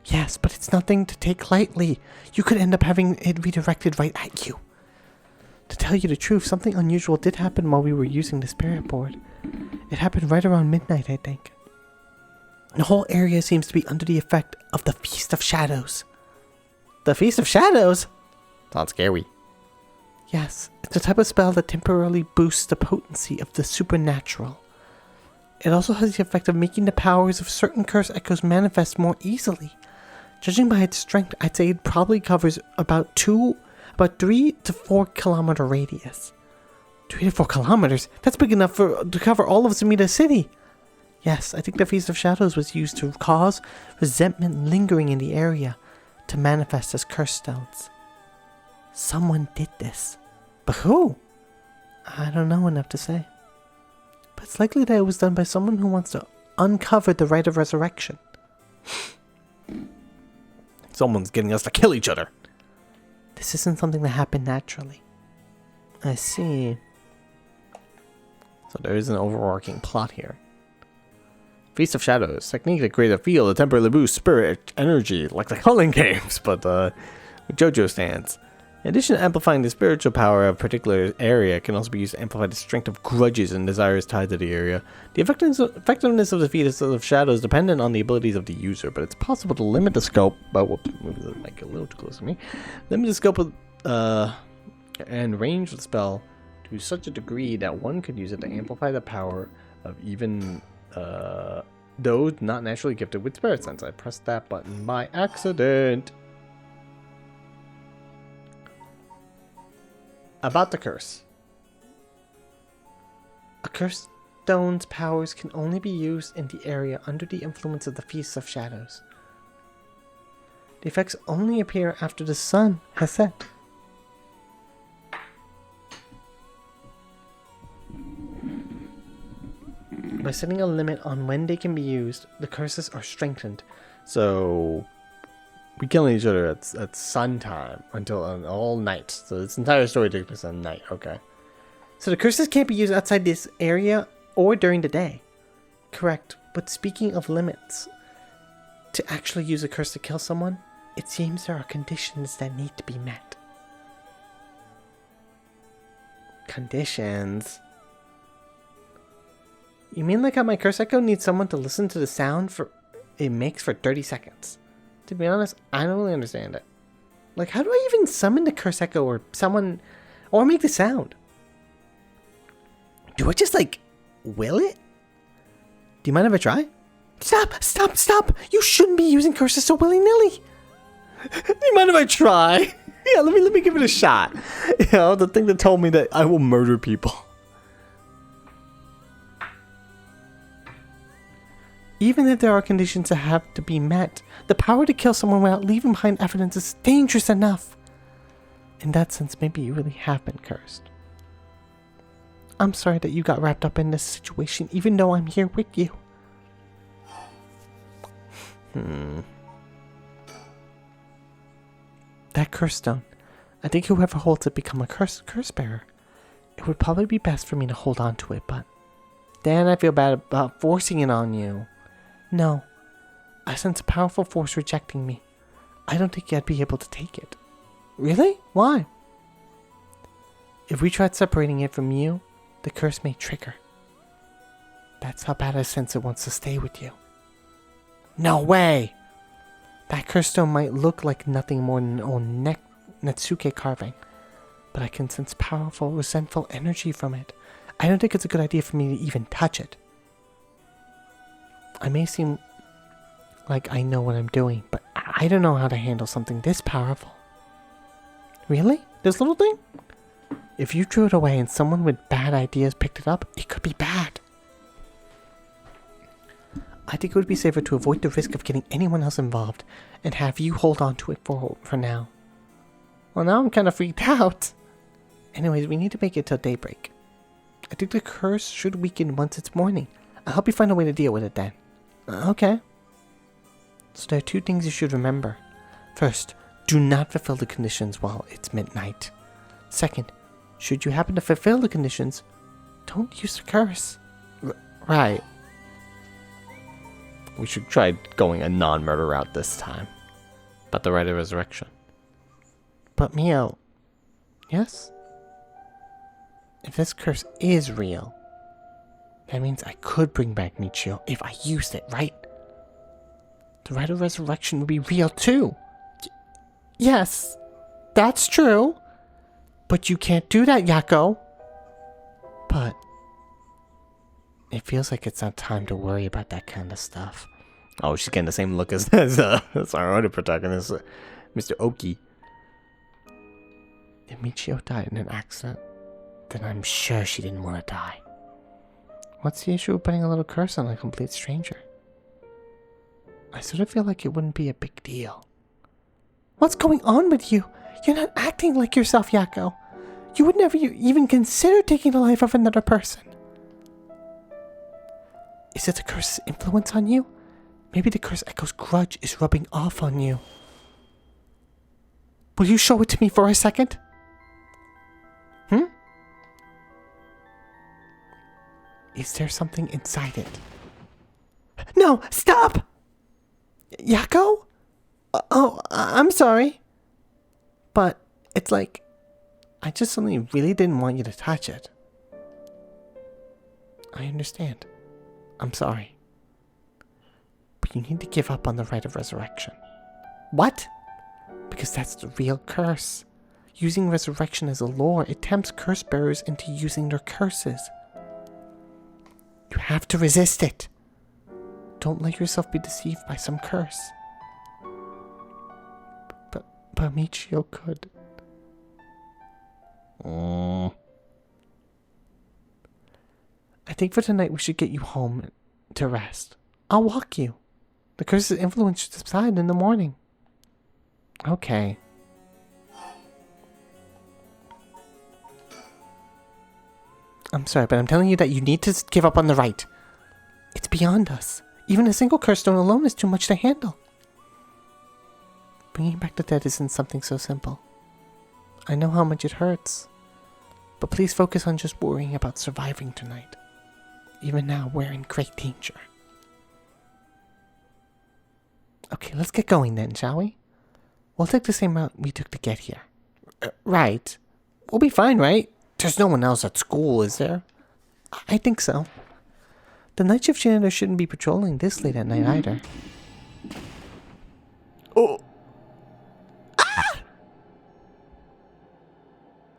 Yes, but it's nothing to take lightly. You could end up having it redirected right at you. To tell you the truth, something unusual did happen while we were using the spirit board. It happened right around midnight, I think. The whole area seems to be under the effect of the Feast of Shadows. The Feast of Shadows? Sounds scary. Yes, it's a type of spell that temporarily boosts the potency of the supernatural. It also has the effect of making the powers of certain curse echoes manifest more easily. Judging by its strength, I'd say it probably covers about 3 to 4 kilometer radius. 3 to 4 kilometers? That's big enough to cover all of Sumida City. Yes, I think the Feast of Shadows was used to cause resentment lingering in the area to manifest as curse stones. Someone did this. But who? I don't know enough to say. But it's likely that it was done by someone who wants to uncover the rite of resurrection. Someone's getting us to kill each other. This isn't something that happened naturally. I see. So there is an overarching plot here. Feast of Shadows, technique that creates a field that temporarily boosts spirit energy, like the Culling games, but with JoJo stance. In addition to amplifying the spiritual power of a particular area, it can also be used to amplify the strength of grudges and desires tied to the area. The effectiveness of the Feast of Shadows is dependent on the abilities of the user, but it's possible to limit the scope. But whoops, move the mic a little too close to me. Limit the scope of and range of the spell to such a degree that one could use it to amplify the power of even those not naturally gifted with spirit sense. I pressed that button by accident. About the curse. A cursed stone's powers can only be used in the area under the influence of the Feast of Shadows. The effects only appear after the sun has set. By setting a limit on when they can be used, the curses are strengthened. So we kill each other at sun time until all night. So this entire story takes place at night. Okay. So the curses can't be used outside this area or during the day. Correct. But speaking of limits, to actually use a curse to kill someone, it seems there are conditions that need to be met. Conditions? You mean like how my curse echo needs someone to listen to the sound it makes for 30 seconds? To be honest, I don't really understand it. Like, how do I even summon the curse echo or make the sound? Do I just, like, will it? Do you mind if I try? Stop! You shouldn't be using curses so willy-nilly. Do you mind if I try? Yeah, let me give it a shot. You know, the thing that told me that I will murder people. Even if there are conditions that have to be met, the power to kill someone without leaving behind evidence is dangerous enough. In that sense, maybe you really have been cursed. I'm sorry that you got wrapped up in this situation, even though I'm here with you. That curse stone. I think whoever holds it become a curse bearer. It would probably be best for me to hold on to it, but then I feel bad about forcing it on you. No. I sense a powerful force rejecting me. I don't think I'd be able to take it. Really? Why? If we tried separating it from you, the curse may trigger. That's how bad I sense it wants to stay with you. No way! That curse stone might look like nothing more than an old Netsuke carving, but I can sense powerful, resentful energy from it. I don't think it's a good idea for me to even touch it. I may seem like I know what I'm doing, but I don't know how to handle something this powerful. Really? This little thing? If you threw it away and someone with bad ideas picked it up, it could be bad. I think it would be safer to avoid the risk of getting anyone else involved and have you hold on to it for now. Well, now I'm kind of freaked out. Anyways, we need to make it till daybreak. I think the curse should weaken once it's morning. I'll help you find a way to deal with it then. Okay. So there are two things you should remember. First, do not fulfill the conditions while it's midnight. Second, should you happen to fulfill the conditions, don't use the curse. Right. We should try going a non-murder route this time. But the right of resurrection. But Mio, yes? If this curse is real, that means I could bring back Michio if I used it, right? The right of resurrection would be real too. Yes, that's true. But you can't do that, Yako. But it feels like it's not time to worry about that kind of stuff. Oh, she's getting the same look as our other protagonist, Mr. Oki. If Michio died in an accident, then I'm sure she didn't want to die. What's the issue with putting a little curse on a complete stranger? I sort of feel like it wouldn't be a big deal. What's going on with you? You're not acting like yourself, Yako. You would never even consider taking the life of another person. Is it the curse's influence on you? Maybe the curse echo's grudge is rubbing off on you. Will you show it to me for a second? Is there something inside it? No, stop! Yako? Oh, I'm sorry. But it's like, I just suddenly really didn't want you to touch it. I understand. I'm sorry. But you need to give up on the right of resurrection. What? Because that's the real curse. Using resurrection as a lure, it tempts curse bearers into using their curses. You have to resist it. Don't let yourself be deceived by some curse. But Michio could. I think for tonight we should get you home to rest. I'll walk you. The curse's influence should subside in the morning. Okay. I'm sorry, but I'm telling you that you need to give up on the right. It's beyond us. Even a single curse stone alone is too much to handle. Bringing back the dead isn't something so simple. I know how much it hurts. But please focus on just worrying about surviving tonight. Even now, we're in great danger. Okay, let's get going then, shall we? We'll take the same route we took to get here. Right. We'll be fine, right? There's no one else at school, is there? I think so. The night shift janitor shouldn't be patrolling this late at night either. Oh! Ah!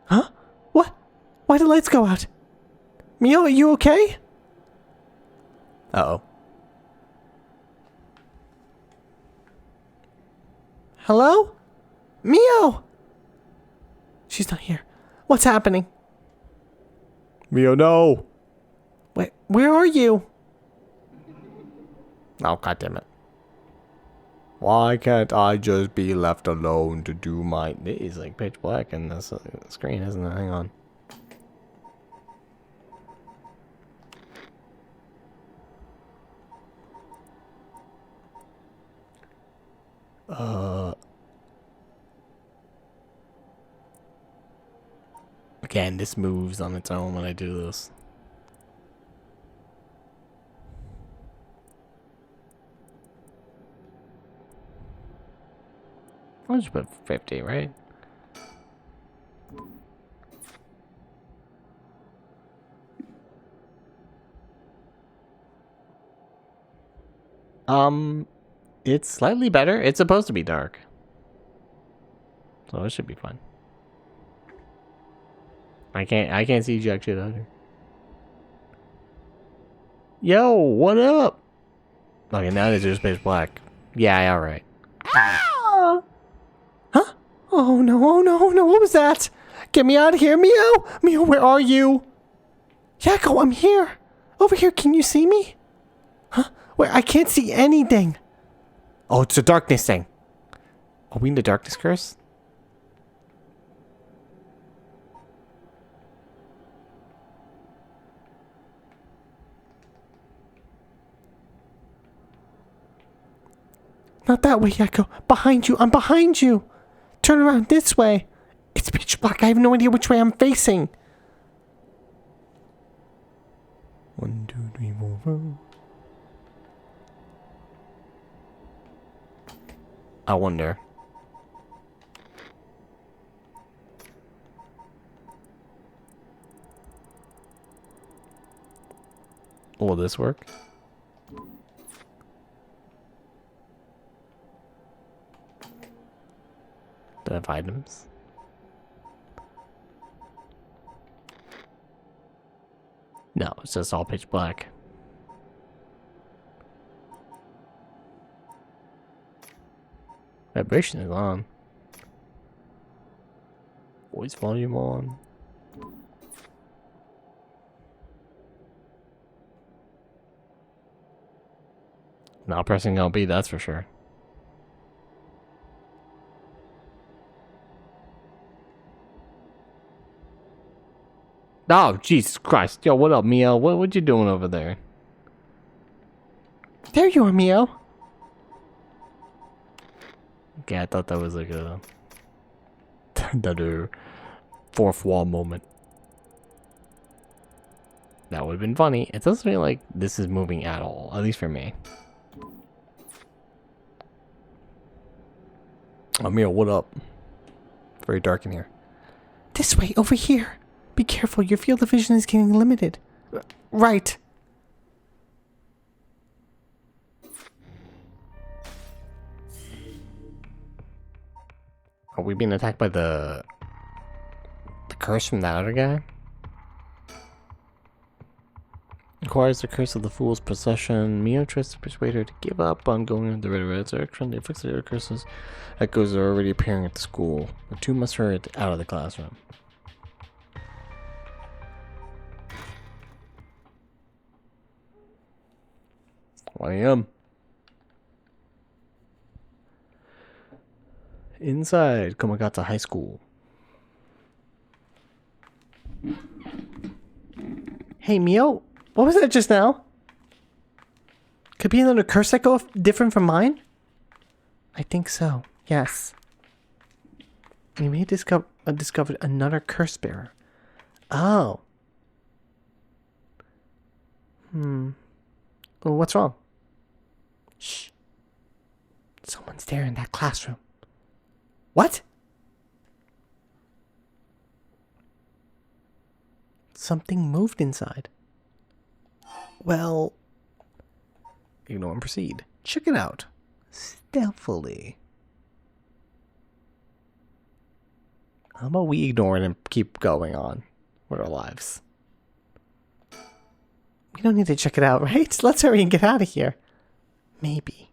Huh? What? Why'd the lights go out? Mio, are you okay? Uh-oh. Hello? Mio! She's not here. What's happening? Mio, no! Wait, where are you? Oh, goddammit. Why can't I just be left alone to do my... It's like pitch black in this screen, isn't it? Hang on. Again, this moves on its own when I do this. I'll just put 50, right? It's slightly better. It's supposed to be dark. So it should be fun. I can't see jack shit out here. Yo, what up? Okay, now it's just pitch black. Yeah, alright. Ah! Huh? Oh no, oh no, oh no, what was that? Get me out of here, Mio! Mio, where are you? Yakko, I'm here! Over here, can you see me? Huh? Where? I can't see anything! Oh, it's a darkness thing. Are we in the darkness curse? Not that way, Yakko. Behind you. I'm behind you. Turn around this way. It's pitch black. I have no idea which way I'm facing. 1, 2, 3, 4, 5. I wonder. Will this work? Do I have items? No, it's just all pitch black. Vibration is on. Voice volume on. Not pressing LB, that's for sure. Oh, Jesus Christ. Yo, what up, Mio? What you doing over there? There you are, Mio. Okay, I thought that was like a... another fourth wall moment. That would have been funny. It doesn't feel like this is moving at all. At least for me. Oh, Mio, what up? Very dark in here. This way, over here. Be careful, your field of vision is getting limited. Right. Are we being attacked by the curse from that other guy? Acquires the curse of the fool's possession. Mio tries to persuade her to give up on going in the red direction. The effects of the curses echoes are already appearing at the school. The two must hurry out of the classroom. 1 a.m. Inside Komagata High School. Hey, Mio, what was that just now? Could be another curse echo different from mine? I think so, yes. We may discovered another curse bearer. Oh. Well, what's wrong? Shh. Someone's there in that classroom. What? Something moved inside. Well, ignore and proceed. Check it out. Stealthily. How about we ignore it and keep going on with our lives? We don't need to check it out, right? Let's hurry and get out of here. Maybe.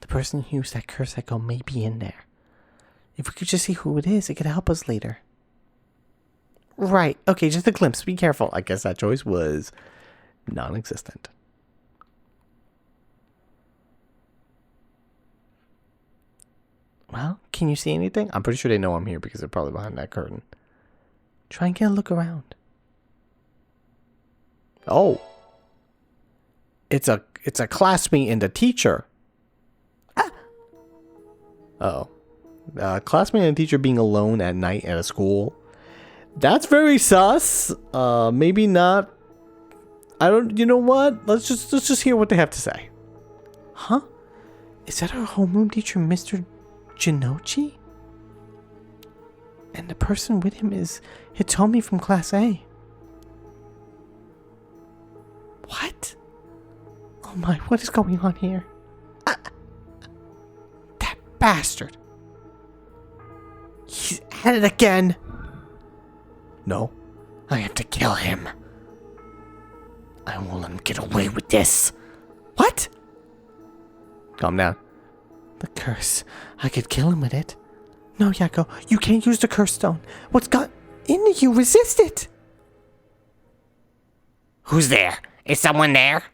The person who used that curse echo may be in there. If we could just see who it is, it could help us later. Right. Okay, just a glimpse. Be careful. I guess that choice was non-existent. Well, can you see anything? I'm pretty sure they know I'm here because they're probably behind that curtain. Try and get a look around. Oh. It's a classmate and a teacher. Ah. Uh-oh. Classmate and teacher being alone at night at a school. That's very sus. Maybe not. I don't. You know what? Let's just hear what they have to say. Huh? Is that our homeroom teacher, Mr. Jinochi? And the person with him is Hitomi from Class A. What? Oh my! What is going on here? That bastard! He's at it again. No, I have to kill him. I won't let him get away with this. What? Calm down. The curse. I could kill him with it. No, Yakko, you can't use the curse stone. What's got into you? Resist it. Who's there? Is someone there?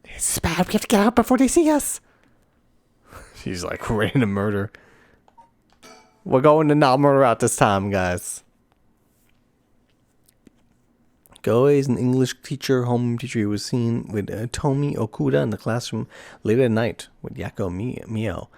This is bad. We have to get out before they see us. She's like ready to murder. We're going to not murder out this time, guys. Goei is an English teacher, homeroom teacher who was seen with Tomi Okuda in the classroom late at night with Yakko Mio.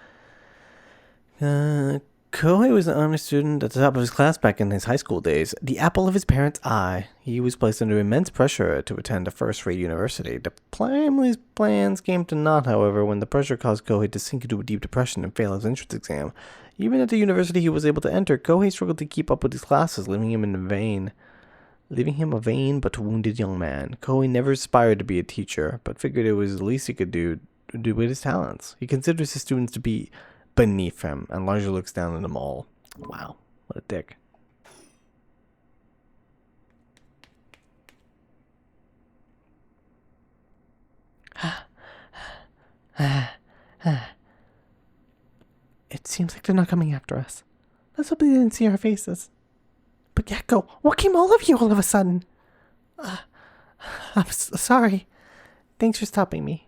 Kohei was an honor student at the top of his class back in his high school days. The apple of his parents' eye. He was placed under immense pressure to attend a first-rate university. The family's plans came to naught, however, when the pressure caused Kohei to sink into a deep depression and fail his entrance exam. Even at the university he was able to enter, Kohei struggled to keep up with his classes, leaving him a vain but wounded young man. Kohei never aspired to be a teacher, but figured it was the least he could do with his talents. He considers his students to be beneath him and largely looks down on them all. Wow, what a dick. It seems like they're not coming after us. Let's hope they didn't see our faces. But Yakko, what came all of you all of a sudden? I'm sorry. Thanks for stopping me.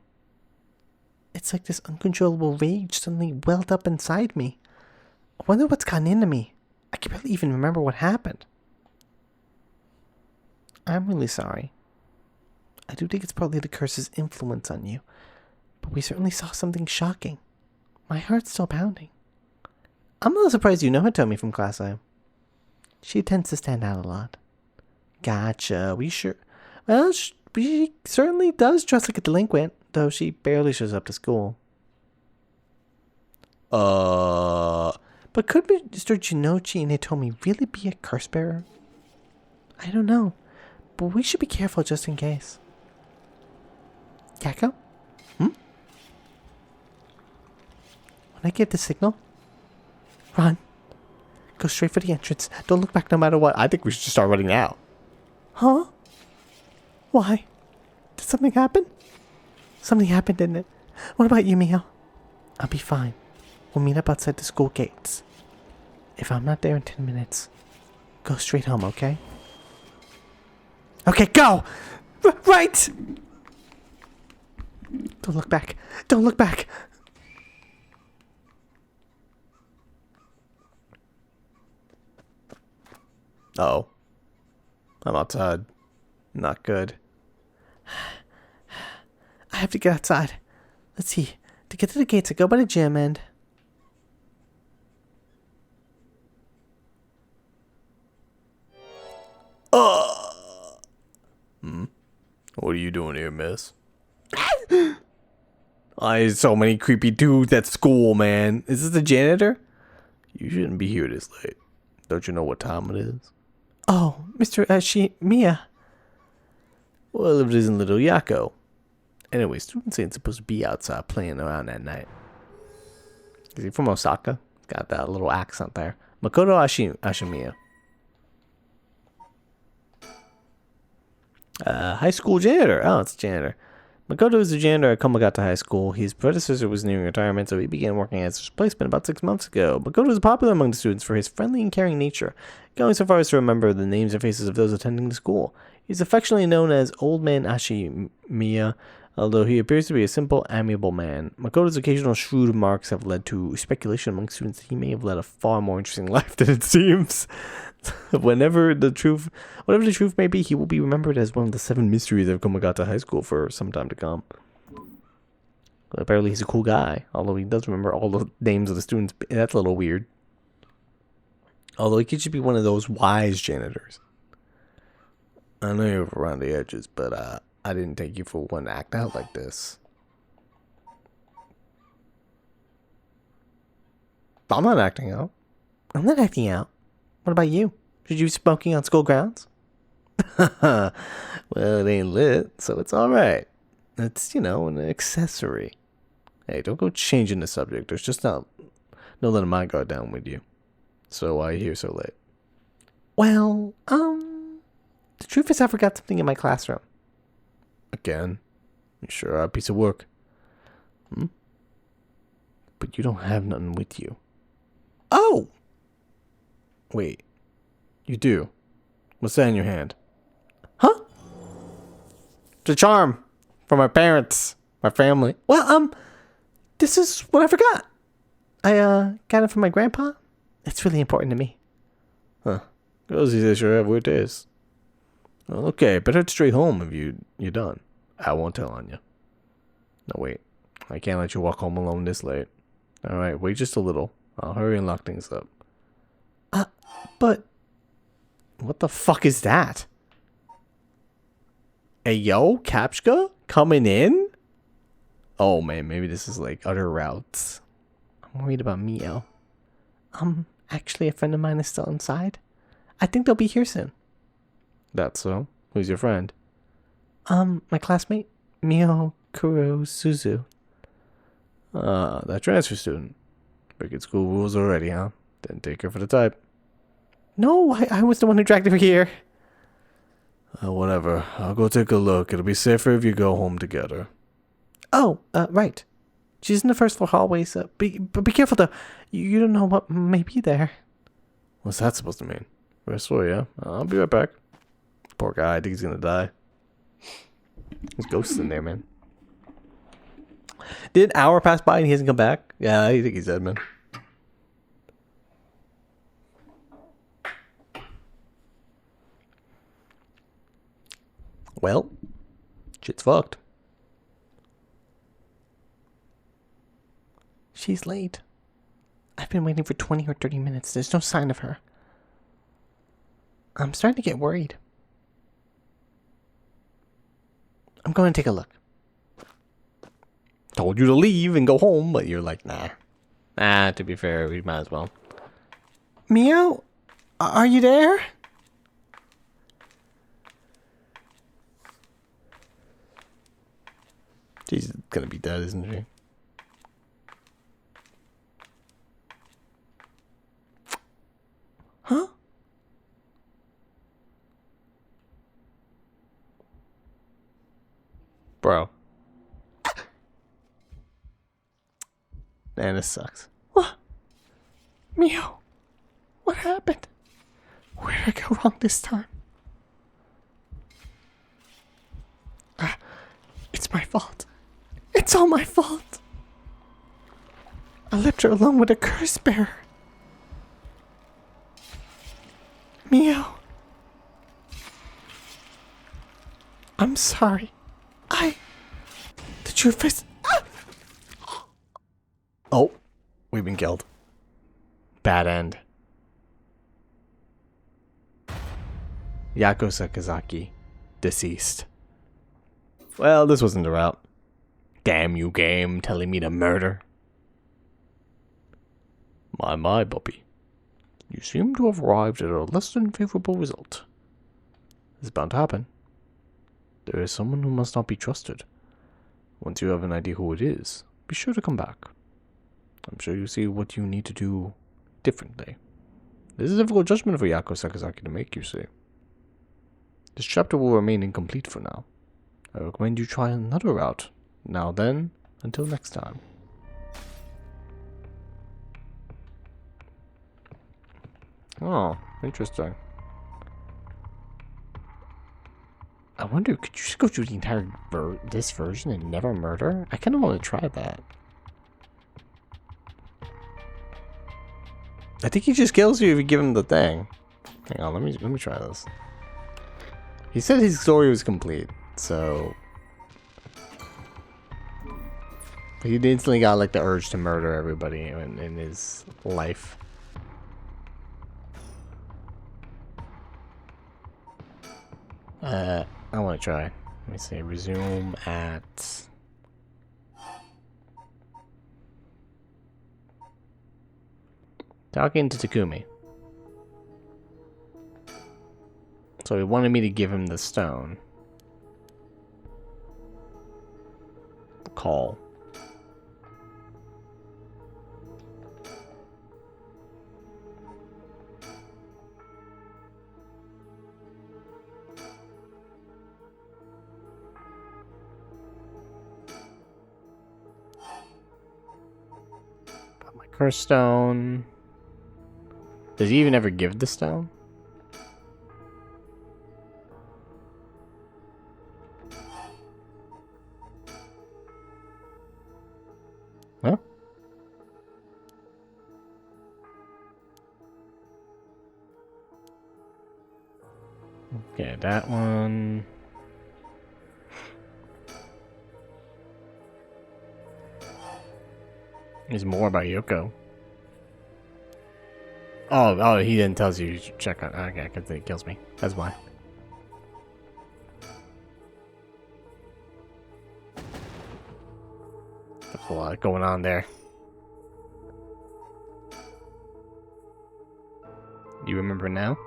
It's like this uncontrollable rage suddenly welled up inside me. I wonder what's gotten into me. I can barely even remember what happened. I'm really sorry. I do think it's probably the curse's influence on you. But we certainly saw something shocking. My heart's still pounding. I'm a little surprised you know Hitomi from Class A. She tends to stand out a lot. Gotcha. Well, she certainly does dress like a delinquent, though she barely shows up to school. But could Mr. Jinochi and Hitomi really be a curse bearer? I don't know, but we should be careful just in case. Yakko? When I give the signal, run. Go straight for the entrance. Don't look back no matter what. I think we should just start running now. Huh? Why? Did something happen? Something happened, didn't it? What about you, Mio? I'll be fine. We'll meet up outside the school gates. If I'm not there in 10 minutes, go straight home, okay? Okay, go! Right! Don't look back. Don't look back. Uh-oh. I'm outside. Not good. I have to get outside. Let's see. To get to the gates, I go by the gym and... What are you doing here, miss? I so many creepy dudes at school, man. Is this the janitor? You shouldn't be here this late. Don't you know what time it is? Oh, Mr. Mia. Well, it isn't little Yako. Anyway, students ain't supposed to be outside playing around at night. Is he from Osaka? Got that little accent there. Makoto Ashimiya. High school janitor. Oh, it's a janitor. Makoto is a janitor at Komagata High School. His predecessor was nearing retirement, so he began working as his replacement about 6 months ago. Makoto is popular among the students for his friendly and caring nature, going so far as to remember the names and faces of those attending the school. He's affectionately known as Old Man Ashimiya, although he appears to be a simple, amiable man. Makoto's occasional shrewd remarks have led to speculation among students that he may have led a far more interesting life than it seems. Whatever the truth may be, he will be remembered as one of the 7 mysteries of Komagata High School for some time to come. Apparently he's a cool guy, although he does remember all the names of the students. That's a little weird. Although he could just be one of those wise janitors. I know you're around the edges, but I didn't take you for one to act out like this. I'm not acting out. I'm not acting out. What about you? Should you be smoking on school grounds? Well, it ain't lit, so it's alright. It's, an accessory. Hey, don't go changing the subject. There's just no letting my guard down with you. So why are you here so late? Well, the truth is I forgot something in my classroom. Again? You sure are a piece of work. But you don't have nothing with you. Oh! Wait. You do? What's that in your hand? Huh? It's a charm. From my parents. My family. Well, this is what I forgot. I, got it from my grandpa. It's really important to me. Huh. Girls these days sure have weird tastes. Well, okay, better head straight home if you're done. I won't tell on you. No, wait. I can't let you walk home alone this late. Alright, wait just a little. I'll hurry and lock things up. But... What the fuck is that? Hey, yo, Kapchka? Coming in? Oh, man, maybe this is like other routes. I'm worried about Mio. Actually, a friend of mine is still inside. I think they'll be here soon. That's so? Who's your friend? My classmate, Mio Kurosuzu. That transfer student. Breaking school rules already, huh? Didn't take her for the type. No, I was the one who dragged her here. Whatever. I'll go take a look. It'll be safer if you go home together. Oh, right. She's in the first floor hallways. Be careful, though. You don't know what may be there. What's that supposed to mean? First floor, yeah? I'll be right back. Poor guy. I think he's gonna die. There's ghosts in there, man. Did an hour pass by and he hasn't come back? Yeah, I think he's dead, man. Well, shit's fucked. She's late. I've been waiting for 20 or 30 minutes. There's no sign of her. I'm starting to get worried. I'm going to take a look. Told you to leave and go home, but you're like, nah. Nah, to be fair, we might as well. Mio? Are you there? She's gonna be dead, isn't she? Huh? Bro. Man, this sucks. What? Mio, what happened? Where did I go wrong this time? It's my fault. all my fault. I left her alone with a curse bearer. Meow. I'm sorry. The truth is... Oh, we've been killed. Bad end. Yako Sakazaki, deceased. Well, this wasn't the route. Damn you, game, telling me to murder. My, Buppy. You seem to have arrived at a less than favorable result. This is bound to happen. There is someone who must not be trusted. Once you have an idea who it is, be sure to come back. I'm sure you see what you need to do differently. This is a difficult judgment for Yako Sakazaki to make, you see. This chapter will remain incomplete for now. I recommend you try another route. Now then, until next time. Oh, interesting. I wonder, could you just go through the entire this version and never murder? I kind of want to try that. I think he just kills you if you give him the thing. Hang on, let me try this. He said his story was complete, so he instantly got like the urge to murder everybody in his life. I want to try. Let me see. Resume at... Talking to Takumi. So he wanted me to give him the stone. Call. Got my curse stone. Does he even ever give the stone? Huh? Okay, that one. There's more about Yoko. Oh, he didn't tell you to check on. Okay, because it kills me. That's why. There's a lot going on there. You remember now?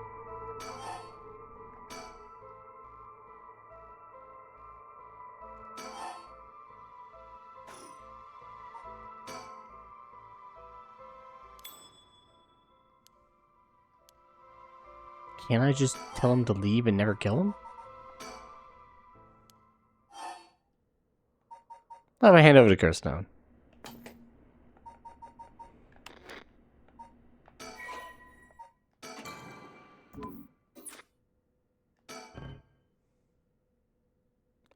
Can't I just tell him to leave and never kill him? I'll have a hand over the curse stone.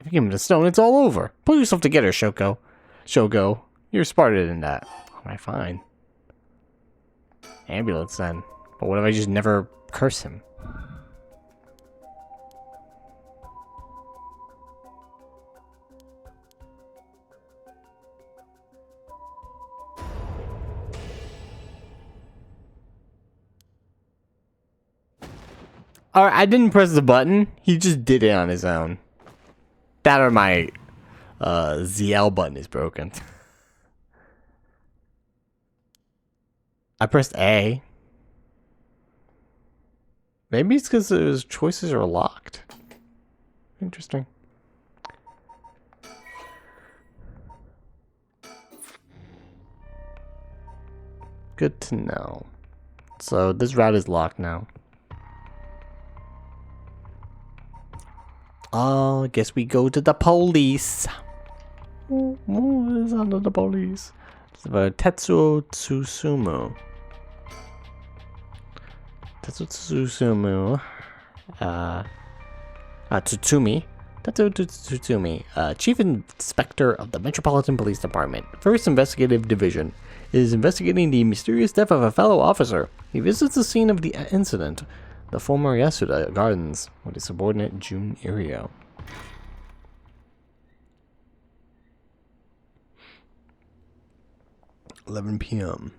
If you give him the stone, it's all over. Pull yourself together, Shoko. Shogo. You're smarter than that. Alright, fine. Ambulance then. But what if I just never curse him? Alright, I didn't press the button. He just did it on his own. That or my ZL button is broken. I pressed A. Maybe it's because his choices are locked. Interesting. Good to know. So this route is locked now. Oh, I guess we go to the police. What is under the police? It's the Tetsuo Tsusumu. Tetsuo Tsusumu. Tsutsumi. Tato Tsutsumi, Chief Inspector of the Metropolitan Police Department, 1st Investigative Division, is investigating the mysterious death of a fellow officer. He visits the scene of the incident, the former Yasuda Gardens, with his subordinate Jun Irio. (11 p.m.)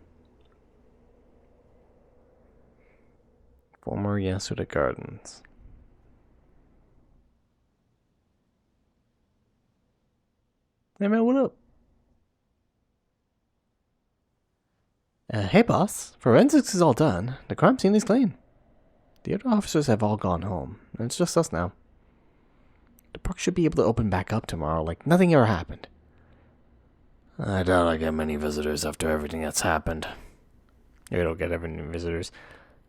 Former Yasuda Gardens. Hey man, what up? Hey boss, forensics is all done. The crime scene is clean. The other officers have all gone home, and it's just us now. The park should be able to open back up tomorrow like nothing ever happened. I doubt I get many visitors after everything that's happened. You don't get any visitors.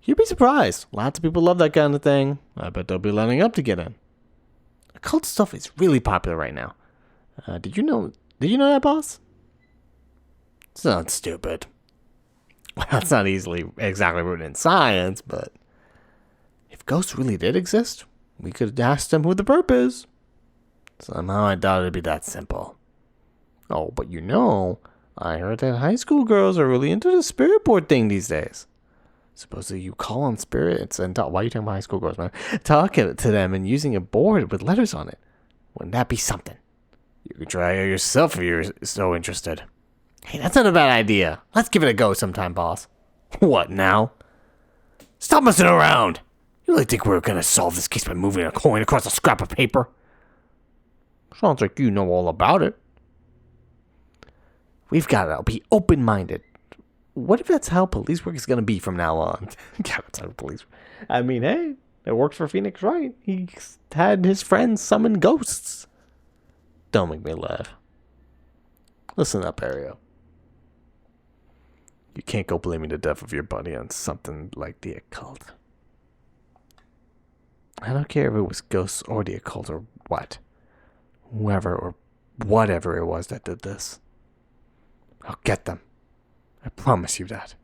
You'd be surprised. Lots of people love that kind of thing. I bet they'll be lining up to get in. Occult stuff is really popular right now. Did you know that, boss? It's not stupid. Well, it's not exactly rooted in science, but if ghosts really did exist, we could ask them who the perp is. Somehow I doubt it'd be that simple. Oh, but I heard that high school girls are really into the spirit board thing these days. Supposedly you call on spirits and talk. Why are you talking about high school girls, man? Talking to them and using a board with letters on it. Wouldn't that be something? You could try it yourself if you're so interested. Hey, that's not a bad idea. Let's give it a go sometime, boss. What now? Stop messing around! You really think we're gonna solve this case by moving a coin across a scrap of paper? Sounds like you know all about it. We've gotta be open-minded. What if that's how police work is gonna be from now on? God, that's how police. I mean, hey, it worked for Phoenix, right? He had his friends summon ghosts. Don't make me laugh. Listen up, Ario. You can't go blaming the death of your buddy on something like the occult. I don't care if it was ghosts or the occult or what. Whoever or whatever it was that did this. I'll get them. I promise you that.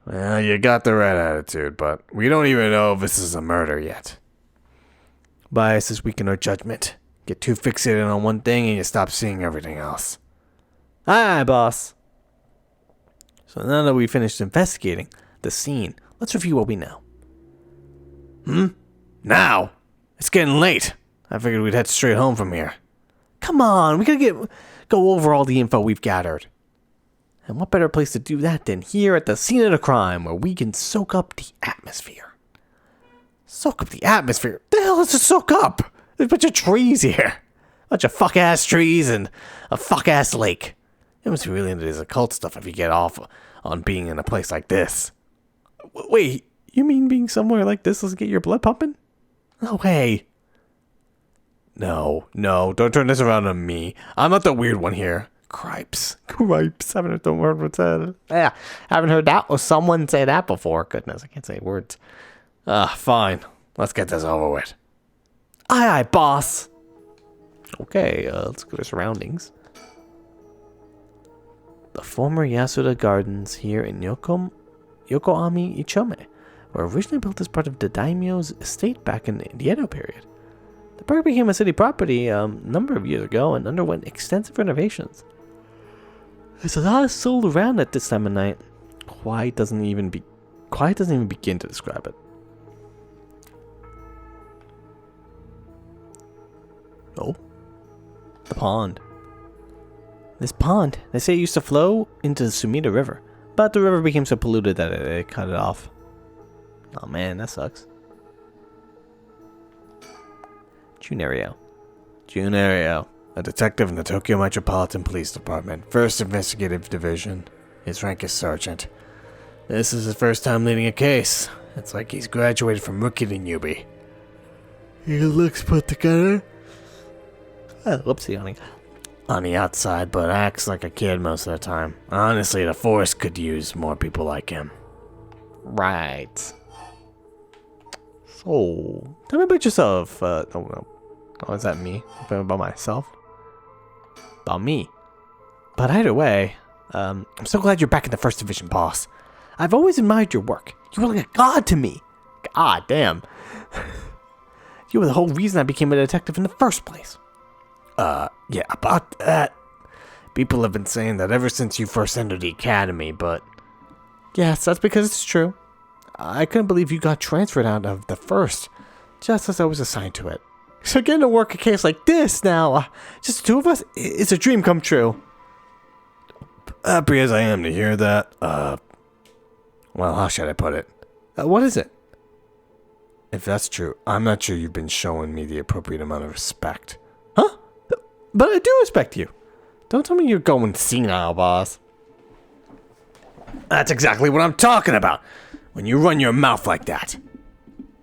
Well, you got the right attitude, but we don't even know if this is a murder yet. Biases weaken our judgment. Get too fixated on one thing and you stop seeing everything else. Aye, boss. So now that we finished investigating the scene, let's review what we know. Now? It's getting late. I figured we'd head straight home from here. Come on, we gotta go over all the info we've gathered. And what better place to do that than here at the scene of the crime, where we can soak up the atmosphere. Soak up the atmosphere? The hell is it soak up? There's a bunch of trees here. A bunch of fuck-ass trees and a fuck-ass lake. You must be really into this occult stuff if you get off on being in a place like this. Wait, you mean being somewhere like this will get your blood pumping? No way. No, don't turn this around on me. I'm not the weird one here. Cripes. Haven't heard the word what's that? Yeah, haven't heard that or someone say that before. Goodness, I can't say words. Fine. Let's get this over with. Aye, boss. Okay, let's go to surroundings. The former Yasuda Gardens here in Yokohama Ichome were originally built as part of the daimyo's estate back in the Edo period. The park became a city property a number of years ago and underwent extensive renovations. There's a lot of soul around at this time of night. Quiet doesn't even begin to describe it. Oh, the pond. This pond, they say it used to flow into the Sumida River, but the river became so polluted that it cut it off. Oh man, that sucks. Junario, a detective in the Tokyo Metropolitan Police Department, 1st Investigative Division. His rank is sergeant. This is his first time leading a case. It's like he's graduated from rookie to newbie. He looks put together. Whoopsie on the outside, but acts like a kid most of the time. Honestly, the force could use more people like him. Right. So, tell me about yourself. Oh, is that me? About myself? About me. But either way, I'm so glad you're back in the 1st Division, boss. I've always admired your work. You were like a god to me. God damn. You were the whole reason I became a detective in the first place. Yeah, about that. People have been saying that ever since you first entered the academy, but... Yes, that's because it's true. I couldn't believe you got transferred out of the first, just as I was assigned to it. So getting to work a case like this now, just the two of us, it's a dream come true. Happy as I am to hear that, well, how should I put it? What is it? If that's true, I'm not sure you've been showing me the appropriate amount of respect. Huh? But I do respect you. Don't tell me you're going senile, boss. That's exactly what I'm talking about. When you run your mouth like that.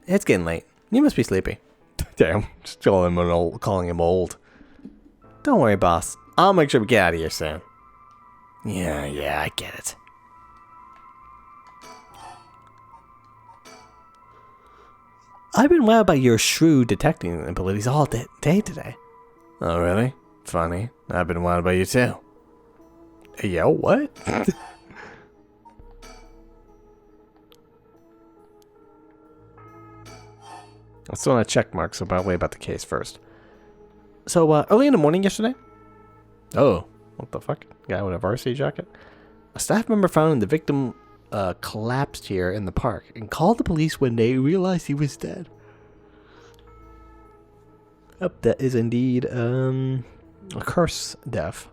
It's getting late. You must be sleepy. Damn, just calling him old. Don't worry, boss. I'll make sure we get out of here soon. Yeah, I get it. I've been wowed by your shrewd detecting abilities all day today. Oh, really? Funny. I've been wowed by you too. Yo, what? Let's throw on a check mark, so way about the case first. So, early in the morning yesterday? Oh, what the fuck? Guy with a varsity jacket? A staff member found the victim collapsed here in the park and called the police when they realized he was dead. Yep, that is indeed a curse death.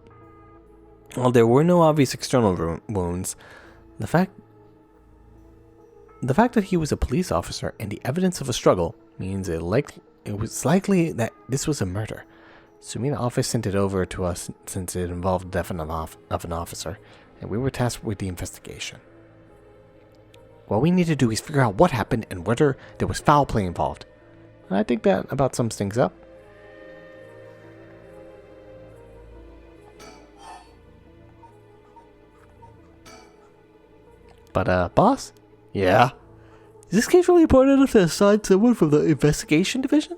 While there were no obvious external wounds, the fact that he was a police officer and the evidence of a struggle means it was likely that this was a murder. Assuming the office sent it over to us since it involved the death of an officer, and we were tasked with the investigation. What we need to do is figure out what happened and whether there was foul play involved. And I think that about sums things up. But, boss? Yeah? Is this case really important enough to assign someone from the investigation division?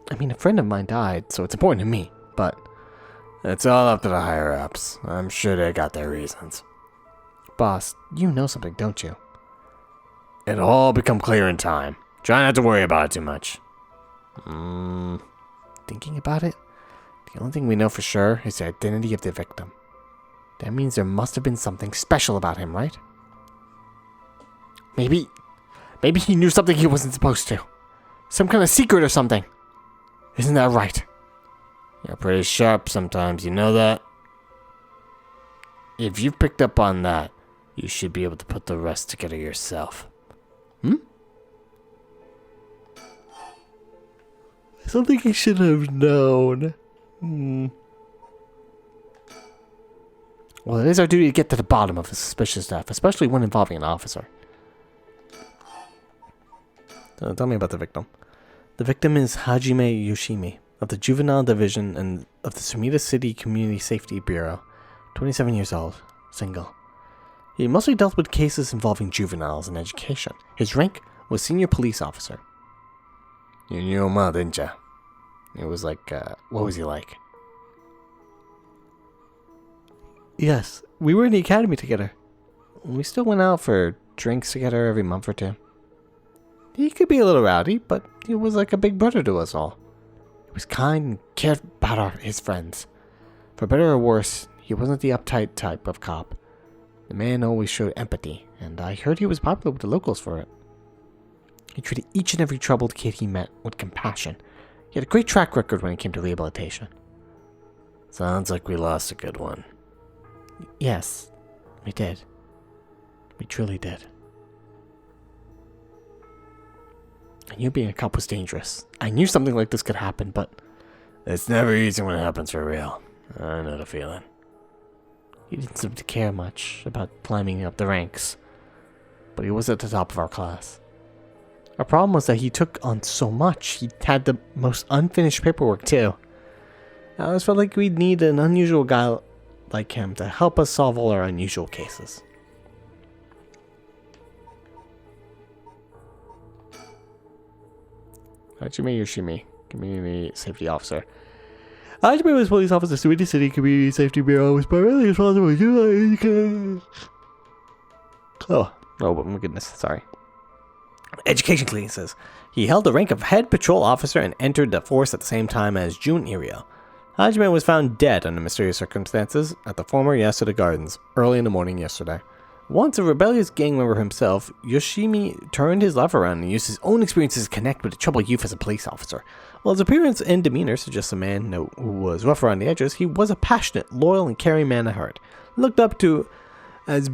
I mean, a friend of mine died, so it's important to me, but... It's all up to the higher-ups. I'm sure they got their reasons. Boss, you know something, don't you? It'll all become clear in time. Try not to worry about it too much. Thinking about it, the only thing we know for sure is the identity of the victim. That means there must have been something special about him, right? Maybe he knew something he wasn't supposed to. Some kind of secret or something. Isn't that right? You're pretty sharp sometimes, you know that? If you've picked up on that, you should be able to put the rest together yourself. Something he should have known. Well, it is our duty to get to the bottom of the suspicious stuff, especially when involving an officer. Tell me about the victim. The victim is Hajime Yoshimi of the Juvenile Division and of the Sumida City Community Safety Bureau. 27 years old, single. He mostly dealt with cases involving juveniles and education. His rank was senior police officer. You knew him well, didn't you? It was like, what was he like? Yes, we were in the academy together. We still went out for drinks together every month or two. He could be a little rowdy, but he was like a big brother to us all. He was kind and cared about his friends. For better or worse, he wasn't the uptight type of cop. The man always showed empathy, and I heard he was popular with the locals for it. He treated each and every troubled kid he met with compassion. He had a great track record when it came to rehabilitation. Sounds like we lost a good one. Yes, we did. We truly did. I knew being a cop was dangerous. I knew something like this could happen, but... It's never easy when it happens for real. I know the feeling. He didn't seem to care much about climbing up the ranks, but he was at the top of our class. Our problem was that he took on so much. He had the most unfinished paperwork, too. I always felt like we'd need an unusual guy like him to help us solve all our unusual cases. Hajime Yoshimi, Community Safety Officer. Hajime was police officer, Sumida City Community Safety Bureau, was primarily responsible for... Oh, my goodness, sorry. education clearances. He held the rank of head patrol officer and entered the force at the same time as Jun Irio. Hajime was found dead under mysterious circumstances at the former Yasuda Gardens early in the morning yesterday. Once a rebellious gang member himself, Yoshimi turned his life around and used his own experiences to connect with a troubled youth as a police officer. While his appearance and demeanor suggest a man who was rough around the edges, he was a passionate, loyal, and caring man at heart. Looked up to as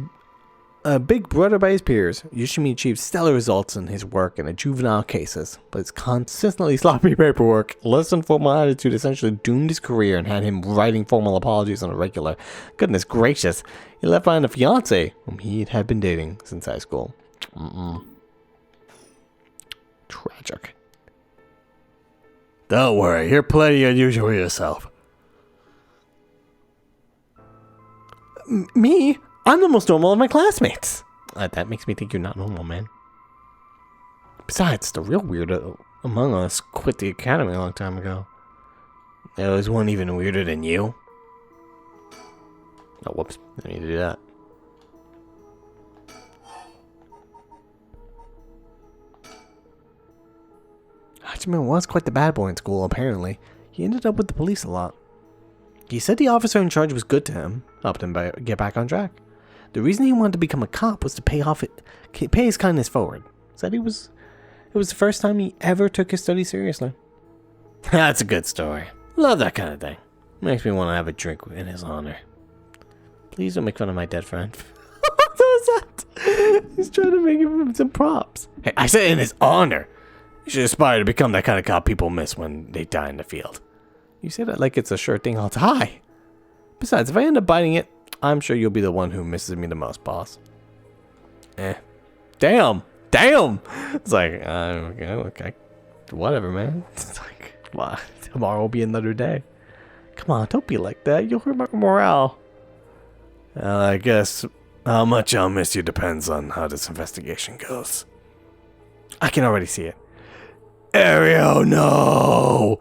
a big brother by his peers, Yoshimi achieved stellar results in his work in juvenile cases, but his consistently sloppy paperwork, less than formal attitude essentially doomed his career and had him writing formal apologies on a regular. Goodness gracious, he left behind a fiancée whom he had been dating since high school. Tragic. Don't worry, you're plenty unusual yourself. Me? I'm the most normal of my classmates. That makes me think you're not normal, man. Besides, the real weirdo among us quit the academy a long time ago. There was one even weirder than you. Oh, whoops. I need to do that. Hajime was quite the bad boy in school, apparently. He ended up with the police a lot. He said the officer in charge was good to him, helped him get back on track. The reason he wanted to become a cop was to pay his kindness forward. Said it was the first time he ever took his studies seriously. That's a good story. Love that kind of thing. Makes me want to have a drink in his honor. Please don't make fun of my dead friend. What was that? He's trying to make him some props. Hey, I said in his honor. You should aspire to become that kind of cop people miss when they die in the field. You say that like it's a sure thing I'll die. Besides, if I end up biting it, I'm sure you'll be the one who misses me the most, boss. Damn. It's like, okay. Whatever, man. It's like, well, tomorrow will be another day. Come on, don't be like that. You'll hurt my morale. I guess how much I'll miss you depends on how this investigation goes. I can already see it. Ario, no!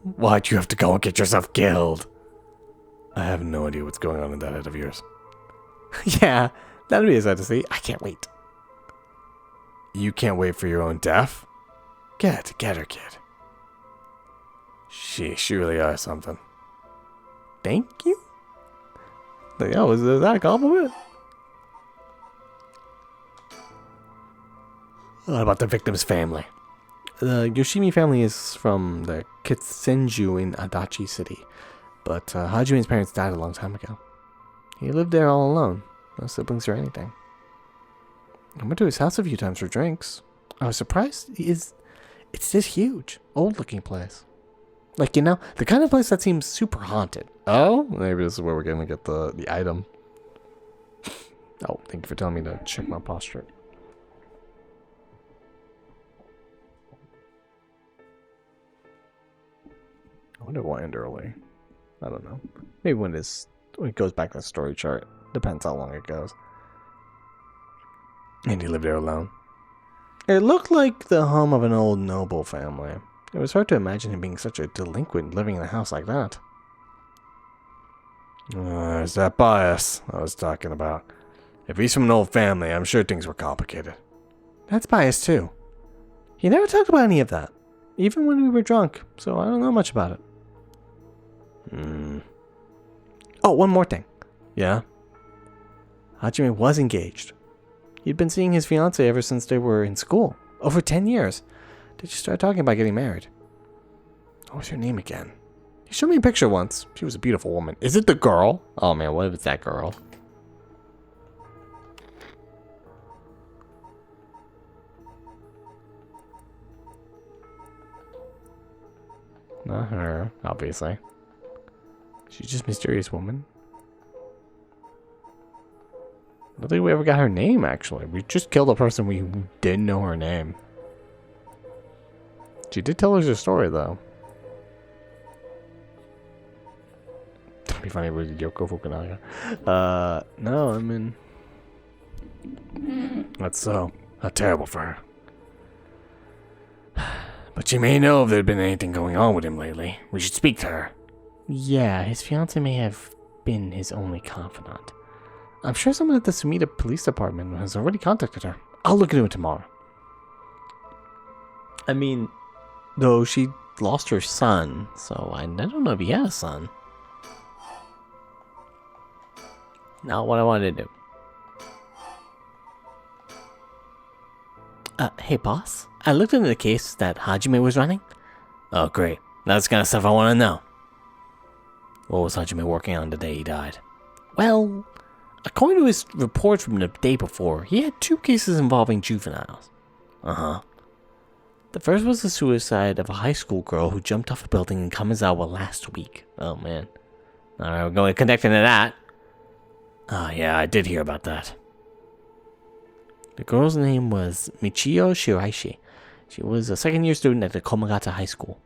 Why'd you have to go and get yourself killed? I have no idea what's going on in that head of yours. Yeah, that'd be exciting to see. I can't wait. You can't wait for your own death? Get it together, kid. She really are something. Thank you? Oh, is that a compliment? What about the victim's family? The Yoshimi family is from the Kitsenju in Adachi City. But Hajime's parents died a long time ago. He lived there all alone. No siblings or anything. I went to his house a few times for drinks. I was surprised it's this huge, old-looking place. Like, you know, the kind of place that seems super haunted. Oh, maybe this is where we're going to get the item. Oh, thank you for telling me to check my posture. I wonder why I end early. I don't know. Maybe when it goes back to the story chart. Depends how long it goes. And he lived there alone. It looked like the home of an old noble family. It was hard to imagine him being such a delinquent living in a house like that. There's that bias I was talking about. If he's from an old family, I'm sure things were complicated. That's bias too. He never talked about any of that. Even when we were drunk, so I don't know much about it. Oh, one more thing. Yeah? Hajime was engaged. He'd been seeing his fiancée ever since they were in school. Over 10 years. They just started talking about getting married. What was her name again? He showed me a picture once. She was a beautiful woman. Is it the girl? Oh man, what if it's that girl? Not her, obviously. She's just a mysterious woman. I don't think we ever got her name, actually. We just killed a person we didn't know her name. She did tell us her story, though. That'd be funny with Yoko Fukunaga. No, I mean... That's so... How terrible for her. But you may know if there'd been anything going on with him lately. We should speak to her. Yeah, his fiancée may have been his only confidant. I'm sure someone at the Sumida Police Department has already contacted her. I'll look into it tomorrow. I mean, though she lost her son, so I don't know if he had a son. Not what I wanted to do. Hey boss, I looked into the case that Hajime was running. Oh great, that's the kind of stuff I want to know. What was Hajime working on the day he died? Well, according to his report from the day before, he had 2 cases involving juveniles. Uh-huh. The first was the suicide of a high school girl who jumped off a building in Kamizawa last week. Oh man. Alright, we're going to connect into that. Yeah, I did hear about that. The girl's name was Michio Shiraishi. She was a second-year student at the Komagata High School.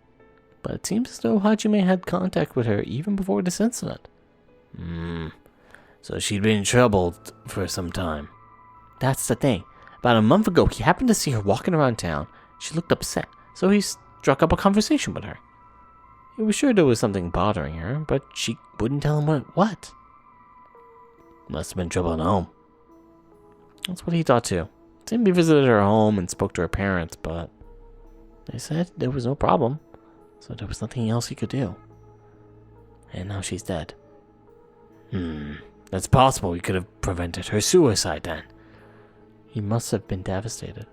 But it seems as though Hajime had contact with her even before this incident. So she'd been in trouble for some time. That's the thing. About a month ago, he happened to see her walking around town. She looked upset, so he struck up a conversation with her. He was sure there was something bothering her, but she wouldn't tell him what. Must have been trouble at home. That's what he thought too. Seemed he visited her home and spoke to her parents, but they said there was no problem, so there was nothing else he could do. And now she's dead. That's possible. He could have prevented her suicide then. He must have been devastated.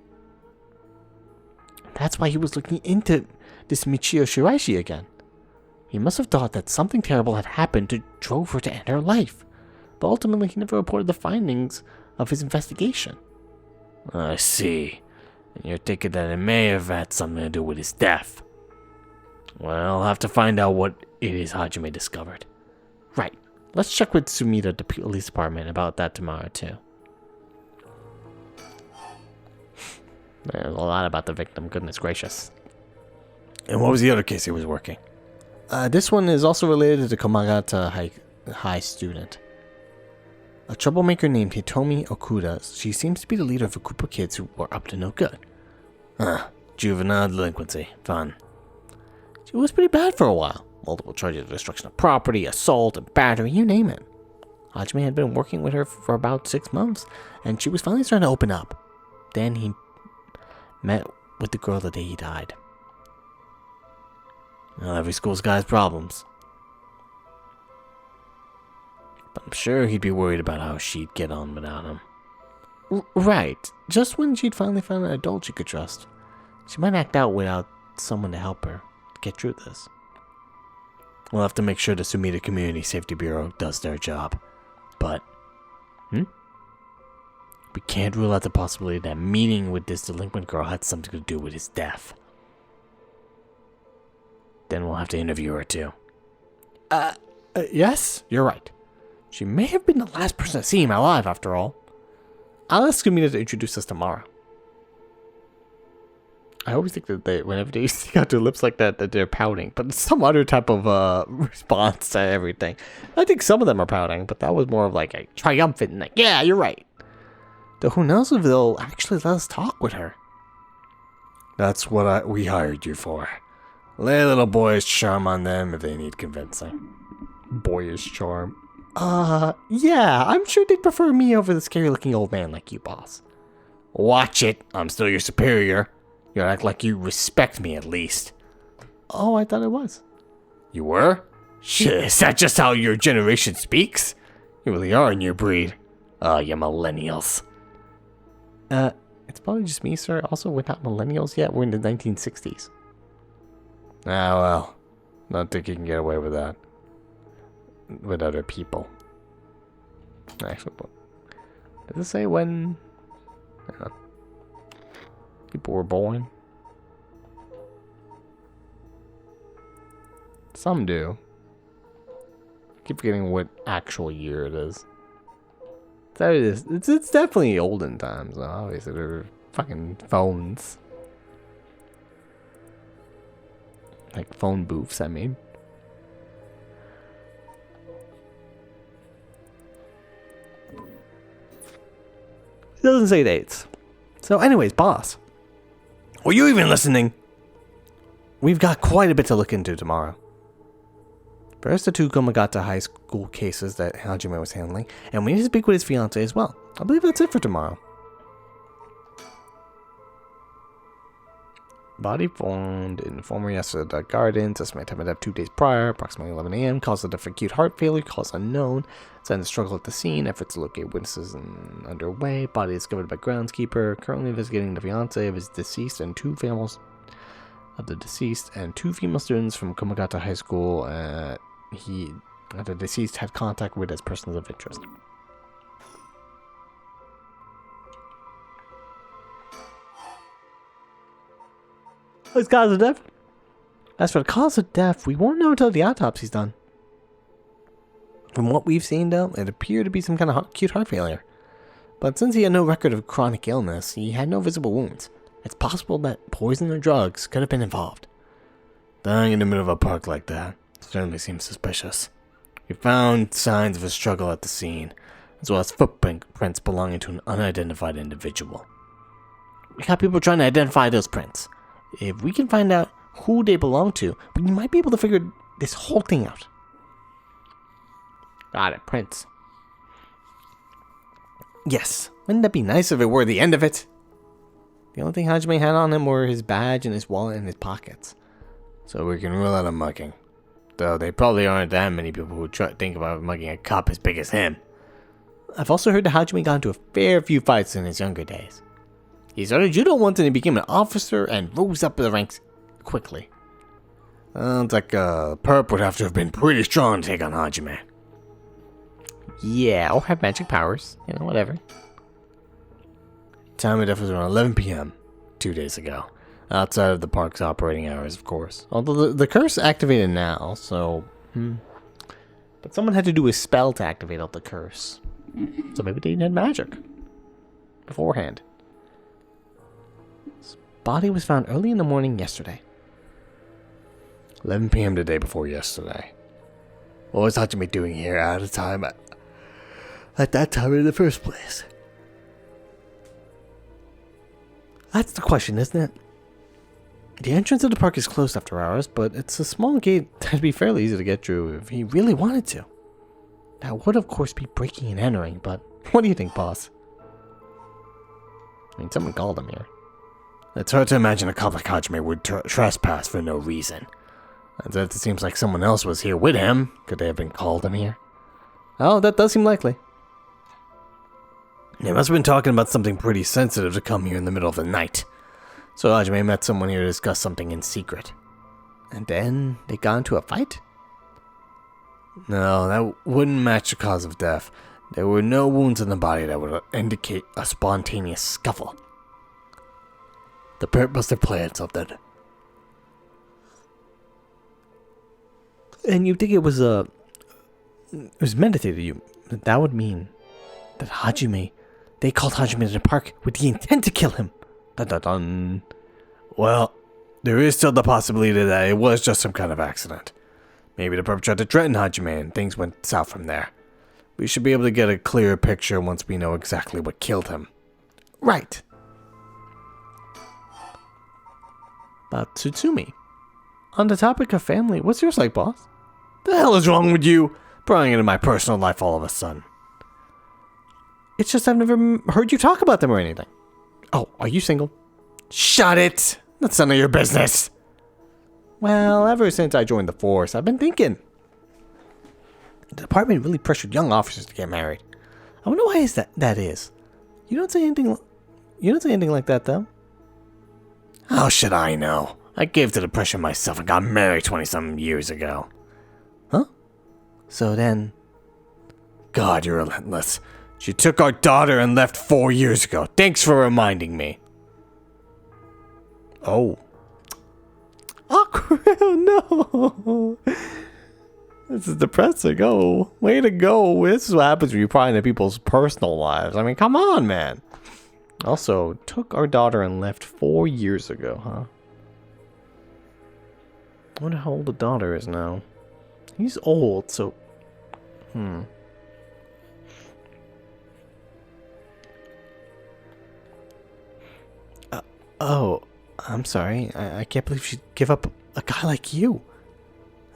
That's why he was looking into this Michio Shiraishi again. He must have thought that something terrible had happened that drove her to end her life. But ultimately, he never reported the findings of his investigation. I see. And you're thinking that it may have had something to do with his death. Well, I'll have to find out what it is Hajime discovered. Right. Let's check with Sumida, the police department, about that tomorrow, too. There's a lot about the victim, goodness gracious. And what was the other case he was working? This one is also related to the Komagata High student. A troublemaker named Hitomi Okuda. She seems to be the leader of a group of kids who are up to no good. Juvenile delinquency. Fun. She was pretty bad for a while. Multiple charges of destruction of property, assault, and battery, you name it. Hajime had been working with her for about 6 months, and she was finally starting to open up. Then he met with the girl the day he died. Well, every school's got its problems. But I'm sure he'd be worried about how she'd get on without him. Right. Just when she'd finally found an adult she could trust. She might act out without someone to help her get through this. We'll have to make sure the Sumida Community Safety Bureau does their job. But, we can't rule out the possibility that meeting with this delinquent girl had something to do with his death. Then we'll have to interview her too. Yes, you're right. She may have been the last person to see him alive after all. I'll ask Sumida to introduce us tomorrow. I always think that whenever they stick out their lips like that they're pouting, but it's some other type of response to everything. I think some of them are pouting, but that was more of like a triumphant, like, yeah, you're right. Though who knows if they'll actually let us talk with her. That's what we hired you for. Lay a little boyish charm on them if they need convincing. Boyish charm. Yeah, I'm sure they'd prefer me over the scary-looking old man like you, boss. Watch it. I'm still your superior. You act like you respect me, at least. Oh, I thought it was. You were? Shit, is that just how your generation speaks? You really are in your breed. You millennials. It's probably just me, sir. Also, we're not millennials yet. We're in the 1960s. Ah, well. Don't think you can get away with that. With other people. Actually, does it say when people were born? Some do. I keep forgetting what actual year it is. That it is. It's definitely olden times. Obviously, there were fucking phones. Like phone booths, I mean. It doesn't say dates. So anyways, boss. Were you even listening? We've got quite a bit to look into tomorrow. First, the 2 Komagata High School cases that Hajime was handling, and we need to speak with his fiancée as well. I believe that's it for tomorrow. Body found in former Yasuda Gardens. Estimated time of death 2 days prior, approximately 11 a.m. Cause of death acute heart failure. Cause unknown. Sign of struggle at the scene. Efforts to locate witnesses underway. Body discovered by groundskeeper. Currently investigating the fiance of his deceased and two female students from Komagata High School. The deceased had contact with as persons of interest. What's cause of death? As for the cause of death, we won't know until the autopsy's done. From what we've seen, though, it appeared to be some kind of acute heart failure. But since he had no record of chronic illness, he had no visible wounds. It's possible that poison or drugs could have been involved. Dying in the middle of a park like that certainly seems suspicious. We found signs of a struggle at the scene, as well as footprints belonging to an unidentified individual. We got people trying to identify those prints. If we can find out who they belong to, we might be able to figure this whole thing out. Got it, prints. Yes, wouldn't that be nice if it were the end of it? The only thing Hajime had on him were his badge and his wallet and his pockets. So we can rule out a mugging. Though there probably aren't that many people who think about mugging a cop as big as him. I've also heard that Hajime got into a fair few fights in his younger days. He started judo once and he became an officer and rose up the ranks quickly. Sounds like Perp would have to have been pretty strong to take on Hajime. Yeah, or have magic powers. You know, whatever. Time of death was around 11 p.m. 2 days ago. Outside of the park's operating hours, of course. Although the curse activated now, so... But someone had to do a spell to activate out the curse. So maybe they had magic. Beforehand. His body was found early in the morning yesterday. 11 p.m. the day before yesterday. What was Hajime doing here at a time at that time in the first place? That's the question, isn't it? The entrance of the park is closed after hours, but it's a small gate that'd be fairly easy to get through if he really wanted to. That would, of course, be breaking and entering, but what do you think, boss? I mean, someone called him here. It's hard to imagine a cop like Hajime would trespass for no reason. And it seems like someone else was here with him. Could they have been called him here? Oh, that does seem likely. They must have been talking about something pretty sensitive to come here in the middle of the night. So Hajime met someone here to discuss something in secret. And then they got into a fight? No, that wouldn't match the cause of death. There were no wounds in the body that would indicate a spontaneous scuffle. The parrot must have planned something. And you think it was meditated, you? That would mean that they called Hajime to the park with the intent to kill him. Dun dun dun. Well, there is still the possibility that it was just some kind of accident. Maybe the perp tried to threaten Hajime and things went south from there. We should be able to get a clearer picture once we know exactly what killed him. Right. But Tsutsumi, on the topic of family, what's yours like, boss? The hell is wrong with you? Prying into my personal life all of a sudden. It's just I've never heard you talk about them or anything. Oh, are you single? Shut it! That's none of your business. Well, ever since I joined the force, I've been thinking. The department really pressured young officers to get married. I wonder why that is. You don't say anything like that, though. How should I know? I gave to the pressure myself and got married 20-something years ago. Huh? So then... God, you're relentless. She took our daughter and left 4 years ago. Thanks for reminding me. Oh. Oh, no. This is depressing. Oh, way to go. This is what happens when you pry into people's personal lives. I mean, come on, man. Also, took our daughter and left 4 years ago, huh? I wonder how old the daughter is now. He's old, so... Oh, I'm sorry. I can't believe she'd give up a guy like you.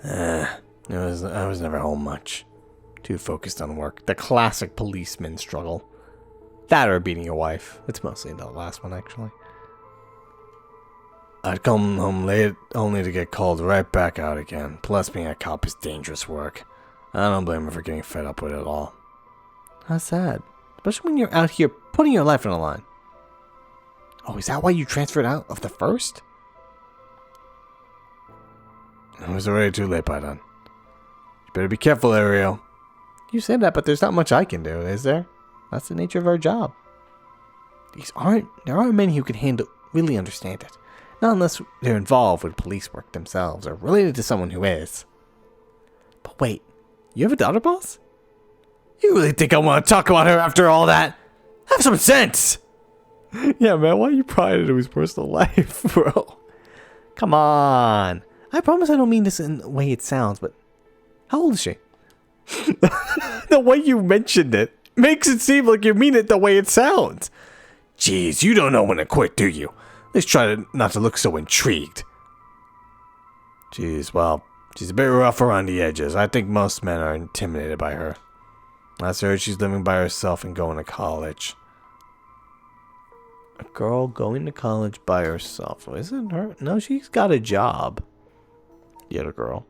I was never home much. Too focused on work. The classic policeman struggle. That or beating your wife. It's mostly the last one, actually. I'd come home late only to get called right back out again. Plus, being a cop is dangerous work. I don't blame her for getting fed up with it all. How sad. Especially when you're out here putting your life on the line. Oh, is that why you transferred out of the first? It was already too late by then. You better be careful, Ariel. You said that, but there's not much I can do, is there? That's the nature of our job. There aren't many who can really understand it. Not unless they're involved with police work themselves or related to someone who is. But wait, you have a daughter, boss? You really think I want to talk about her after all that? Have some sense! Yeah, man, why are you prying into his personal life, bro? Come on. I promise I don't mean this in the way it sounds, but how old is she? The way you mentioned it makes it seem like you mean it the way it sounds. Jeez, you don't know when to quit, do you? Let's try not to look so intrigued. Jeez, well, she's a bit rough around the edges. I think most men are intimidated by her. Last I heard, she's living by herself and going to college. A girl going to college by herself. Isn't her? No, she's got a job. The other girl.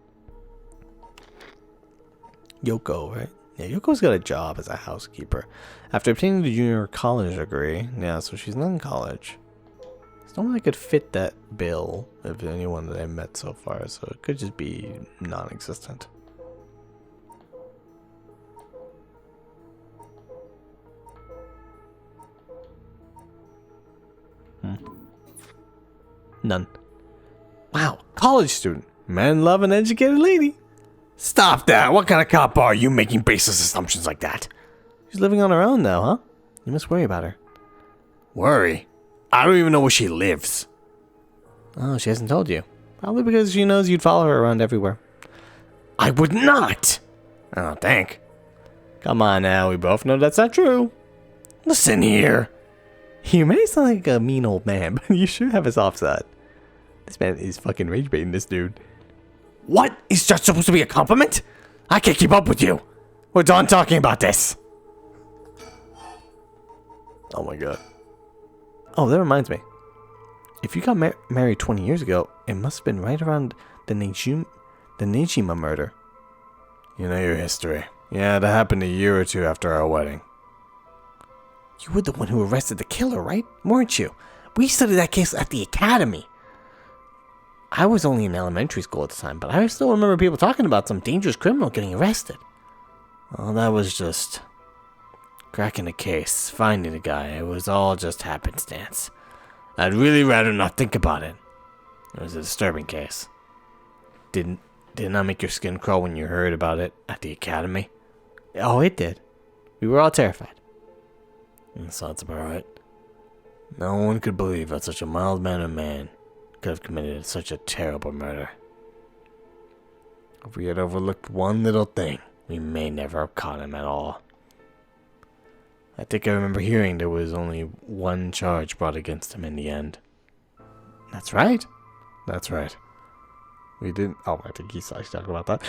Yoko, right? Yeah, Yoko's got a job as a housekeeper. After obtaining the junior college degree. Yeah, so she's not in college. It's not like I could fit that bill of anyone that I've met so far, so it could just be non-existent. None. Wow, college student. Men love an educated lady. Stop that. What kind of cop are you making baseless assumptions like that? She's living on her own though, huh? You must worry about her. Worry? I don't even know where she lives. Oh, she hasn't told you. Probably because she knows you'd follow her around everywhere. I would not! I don't think. Come on now, we both know that's not true. Listen here. You may sound like a mean old man, but you sure have a soft side. This man is fucking rage baiting this dude. What? Is that supposed to be a compliment? I can't keep up with you. We're done talking about this. Oh my god. Oh, that reminds me. If you got married 20 years ago, it must have been right around the Nijima murder. You know your history. Yeah, that happened a year or two after our wedding. You were the one who arrested the killer, right? Weren't you? We studied that case at the academy. I was only in elementary school at the time, but I still remember people talking about some dangerous criminal getting arrested. Well, that was just cracking a case, finding the guy. It was all just happenstance. I'd really rather not think about it. It was a disturbing case. Did not make your skin crawl when you heard about it at the academy? Oh, it did. We were all terrified. Sounds about right. No one could believe that such a mild-mannered man could have committed such a terrible murder. If we had overlooked one little thing, we may never have caught him at all. I think I remember hearing there was only one charge brought against him in the end. That's right. That's right. We didn't... Oh, I think he's talking about that.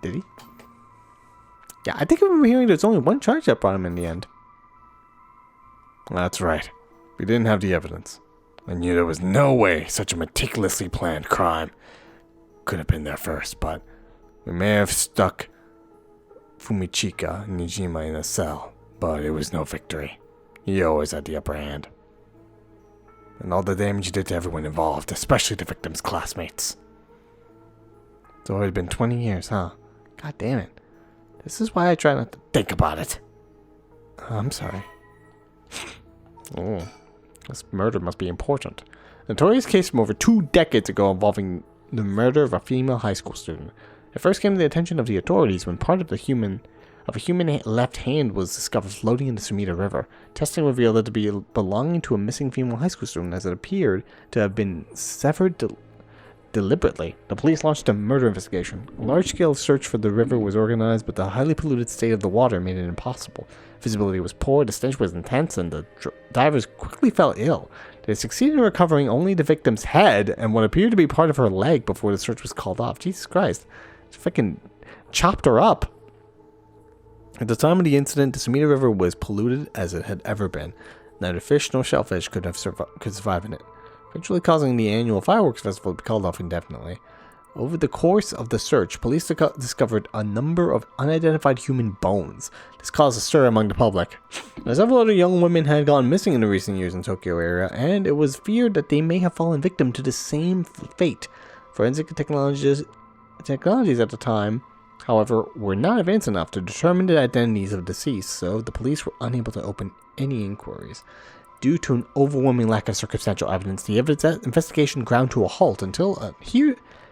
Did he? Yeah, I think I remember hearing there's only one charge that brought him in the end. That's right. We didn't have the evidence. I knew there was no way such a meticulously planned crime could have been there first, but we may have stuck Fumichika Nijima in a cell, but it was no victory. He always had the upper hand. And all the damage he did to everyone involved, especially the victim's classmates. It's already been 20 years, huh? God damn it. This is why I try not to think about it. I'm sorry. Oh, this murder must be important. A notorious case from over 2 decades ago involving the murder of a female high school student. It first came to the attention of the authorities when part of a human left hand was discovered floating in the Sumida River. Testing revealed it to be belonging to a missing female high school student, as it appeared to have been severed deliberately. The police launched a murder investigation. A large-scale search for the river was organized, but the highly polluted state of the water made it impossible. Visibility was poor, the stench was intense, and the divers quickly fell ill. They succeeded in recovering only the victim's head and what appeared to be part of her leg before the search was called off. Jesus Christ. Freaking chopped her up. At the time of the incident, the Sumida River was polluted as it had ever been. Neither fish nor shellfish could survive in it. eventually causing the annual fireworks festival to be called off indefinitely. Over the course of the search, police discovered a number of unidentified human bones. This caused a stir among the public. Now, several other young women had gone missing in the recent years in Tokyo area, and it was feared that they may have fallen victim to the same fate. Forensic technologies at the time, however, were not advanced enough to determine the identities of deceased, so the police were unable to open any inquiries. Due to an overwhelming lack of circumstantial evidence, the investigation ground to a halt until a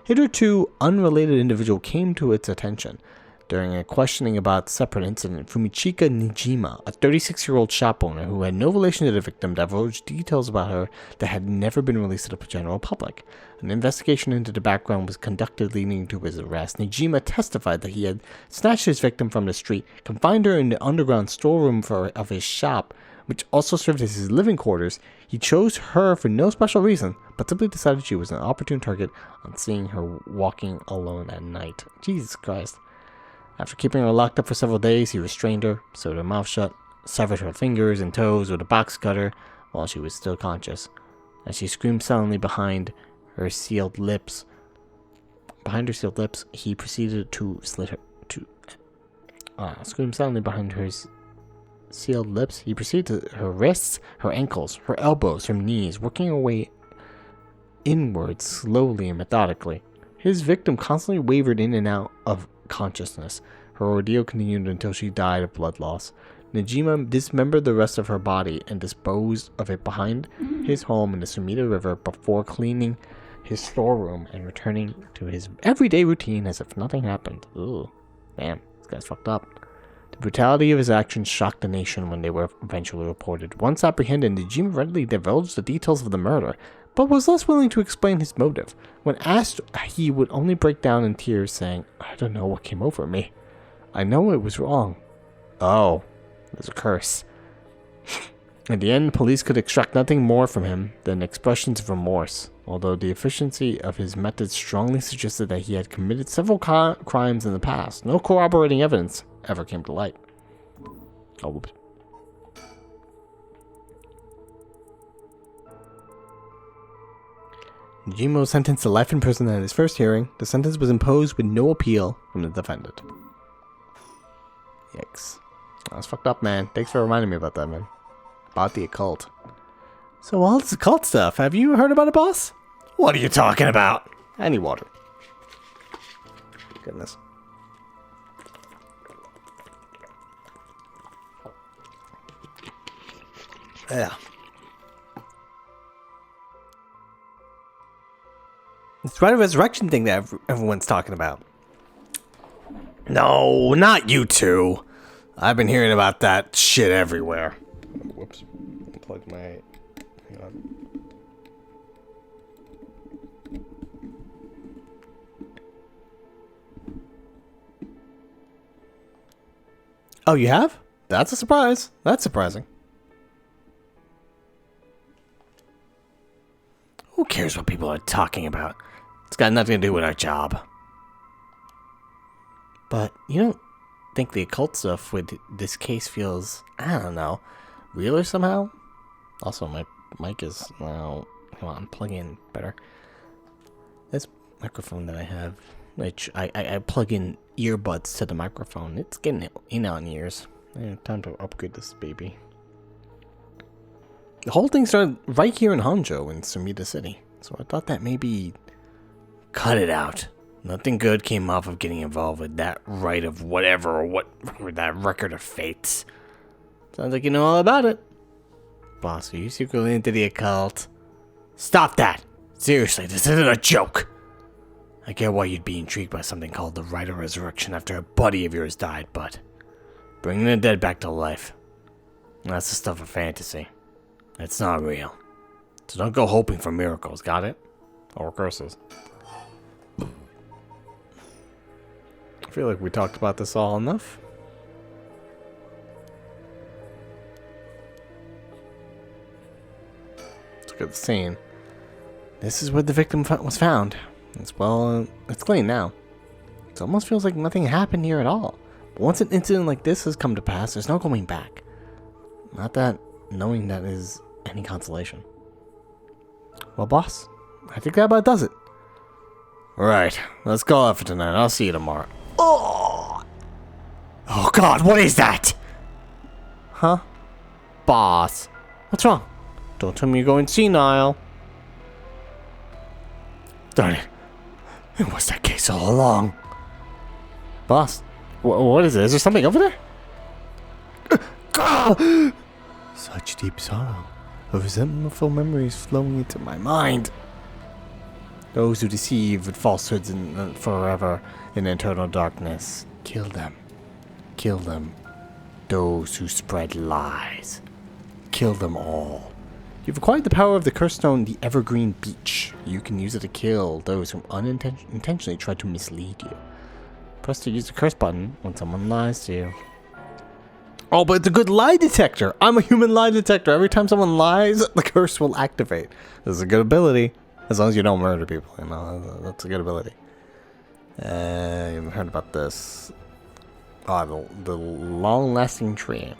hitherto unrelated individual came to its attention. During a questioning about the separate incident, Fumichika Nijima, a 36-year-old shop owner who had no relation to the victim, divulged details about her that had never been released to the general public. An investigation into the background was conducted leading to his arrest. Nijima testified that he had snatched his victim from the street, confined her in the underground storeroom of his shop, which also served as his living quarters. He chose her for no special reason, but simply decided she was an opportune target on seeing her walking alone at night. Jesus Christ. After keeping her locked up for several days, he restrained her, sewed her mouth shut, severed her fingers and toes with a box cutter while she was still conscious. As she screamed silently behind her sealed lips, he proceeded to slit her sealed lips. He proceeded to her wrists, her ankles, her elbows, her knees, working her way inwards slowly and methodically. His victim constantly wavered in and out of consciousness. Her ordeal continued until she died of blood loss. Najima dismembered the rest of her body and disposed of it behind his home in the Sumida River before cleaning his storeroom and returning to his everyday routine as if nothing happened. Ooh, damn, this guy's fucked up. The brutality of his actions shocked the nation when they were eventually reported. Once apprehended, Najima readily divulged the details of the murder, but was less willing to explain his motive. When asked, he would only break down in tears, saying, "I don't know what came over me. I know it was wrong." Oh, there's a curse. In the end, police could extract nothing more from him than expressions of remorse, although the efficiency of his methods strongly suggested that he had committed several crimes in the past. No corroborating evidence ever came to light. Oh, whoops. Najima was sentenced to life in prison at his first hearing. The sentence was imposed with no appeal from the defendant. Yikes. That was fucked up, man. Thanks for reminding me about that, man. About the occult. So all this occult stuff, have you heard about it, boss? What are you talking about? I need water. Goodness. Yeah. It's right, a resurrection thing that everyone's talking about. No, not you two. I've been hearing about that shit everywhere. Whoops. Unplug my... Hang on. Oh, you have? That's a surprise. That's surprising. Who cares what people are talking about? It's got nothing to do with our job. But you don't think the occult stuff with this case feels, I don't know, realer somehow? Also, my mic is now... Come on, plug in better. This microphone that I have, which I plug in earbuds to the microphone. It's getting in on ears. Time to upgrade this baby. The whole thing started right here in Honjo in Sumida City. So I thought that maybe... Cut it out. Nothing good came off of getting involved with that right of whatever or that record of fates. Sounds like you know all about it. Boss, are you secretly into the occult? Stop that! Seriously, this isn't a joke. I get why you'd be intrigued by something called the Rite of Resurrection after a buddy of yours died, but bringing the dead back to life, that's the stuff of fantasy. It's not real. So don't go hoping for miracles, got it? Or curses. I feel like we talked about this all enough. Let's look at the scene. This is where the victim was found. It's clean now. It almost feels like nothing happened here at all. But once an incident like this has come to pass, there's no going back. Not that knowing that is any consolation. Well, boss, I think that about does it. Right, let's go out for tonight. I'll see you tomorrow. Oh God, what is that? Huh? Boss, what's wrong? Don't tell me you're going senile. Darn it. It was that case all along. Boss, what is it? Is there something over there? Such deep sorrow. Resentful memories flowing into my mind. Those who deceive with falsehoods and forever in eternal darkness. Kill them. Kill them. Those who spread lies. Kill them all. You've acquired the power of the curse stone, the Evergreen Beach. You can use it to kill those who unintentionally try to mislead you. Press to use the curse button when someone lies to you. Oh, but it's a good lie detector. I'm a human lie detector. Every time someone lies, the curse will activate. This is a good ability. As long as you don't murder people, you know, that's a good ability. You haven't heard about this. Oh, the long-lasting tree.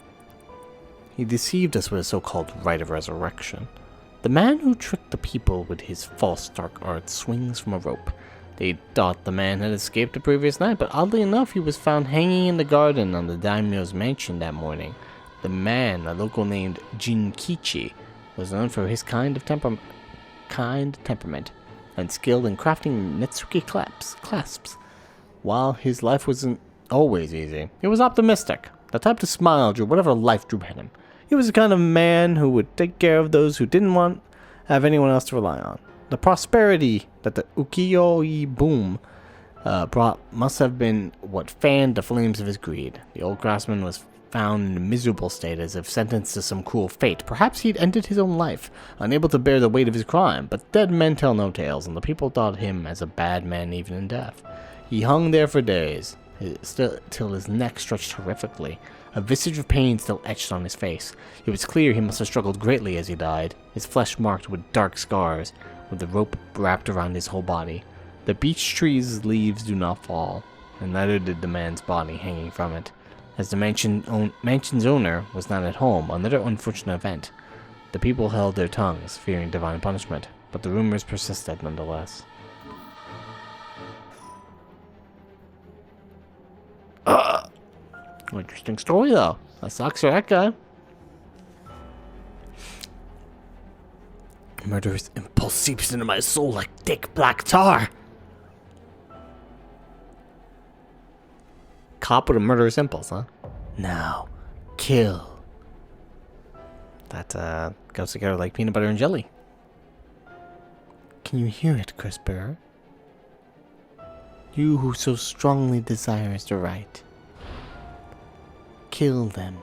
He deceived us with a so-called rite of resurrection. The man who tricked the people with his false dark art swings from a rope. They thought the man had escaped the previous night, but oddly enough, he was found hanging in the garden on the daimyo's mansion that morning. The man, a local named Jinkichi, was known for his kind temperament and skilled in crafting Netsuke clasps. While his life wasn't always easy, he was optimistic, the type to smile through whatever life threw at him. He was the kind of man who would take care of those who didn't want to have anyone else to rely on. The prosperity that the ukiyo-e boom brought must have been what fanned the flames of his greed. The old craftsman was found in a miserable state, as if sentenced to some cruel fate. Perhaps he'd ended his own life, unable to bear the weight of his crime, but dead men tell no tales, and the people thought him as a bad man even in death. He hung there for days, till his neck stretched horrifically, a visage of pain still etched on his face. It was clear he must have struggled greatly as he died, his flesh marked with dark scars, with the rope wrapped around his whole body. The beech tree's leaves do not fall, and neither did the man's body hanging from it. As the mansion's owner was not at home, another unfortunate event. The people held their tongues, fearing divine punishment, but the rumors persisted nonetheless. Interesting story, though. That sucks for that guy. Murderous impulse seeps into my soul like thick black tar. Cop with a murderous impulse, huh? Now, kill. That goes together like peanut butter and jelly. Can you hear it, Chris Bearer? You who so strongly desires the right. Kill them.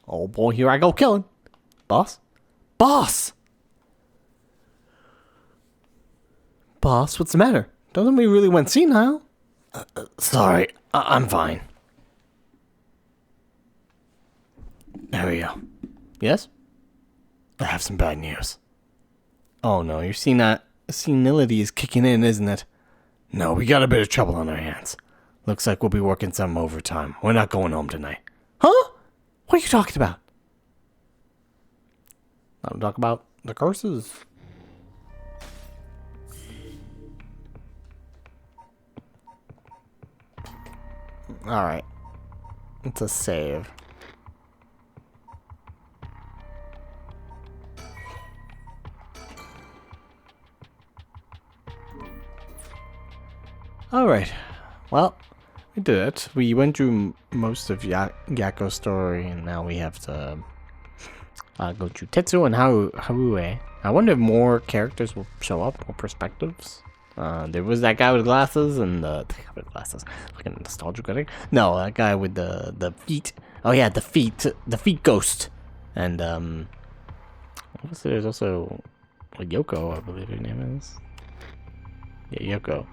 Oh boy, here I go killing. Boss? Boss! Boss, what's the matter? Doesn't we really went senile? Sorry, I'm fine. There we go. Yes? I have some bad news. Oh no, your senility is kicking in, isn't it? No, we got a bit of trouble on our hands. Looks like we'll be working some overtime. We're not going home tonight. Huh? What are you talking about? I'm talking about the curses. Alright. It's a save. Alright. Well, we did it. We went through most of Yako's story, and now we have to go through Tetsu and Harue. I wonder if more characters will show up, more perspectives. There was that guy with glasses and the guy with glasses. Fucking nostalgic, I think. No, that guy with the feet. Oh yeah, the feet ghost. And obviously there's also Yoko, I believe her name is. Yeah, Yoko.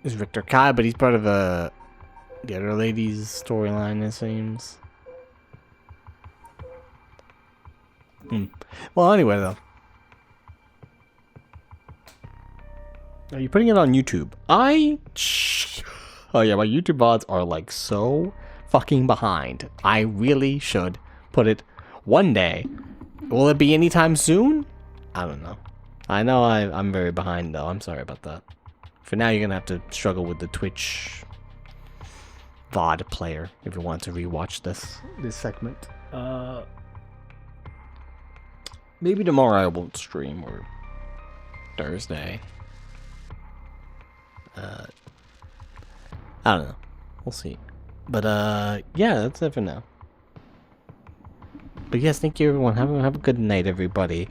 There's Victor Kai, but he's part of the other lady's storyline, it seems. Well, anyway, though. Are you putting it on YouTube? Oh yeah, my YouTube VODs are like so fucking behind. I really should put it one day. Will it be anytime soon? I don't know. I know I'm very behind though. I'm sorry about that. For now, you're gonna have to struggle with the Twitch VOD player if you want to rewatch this segment. Maybe tomorrow I won't stream, or Thursday. I don't know. We'll see. But yeah, that's it for now. But yes, thank you everyone. Have a good night, everybody.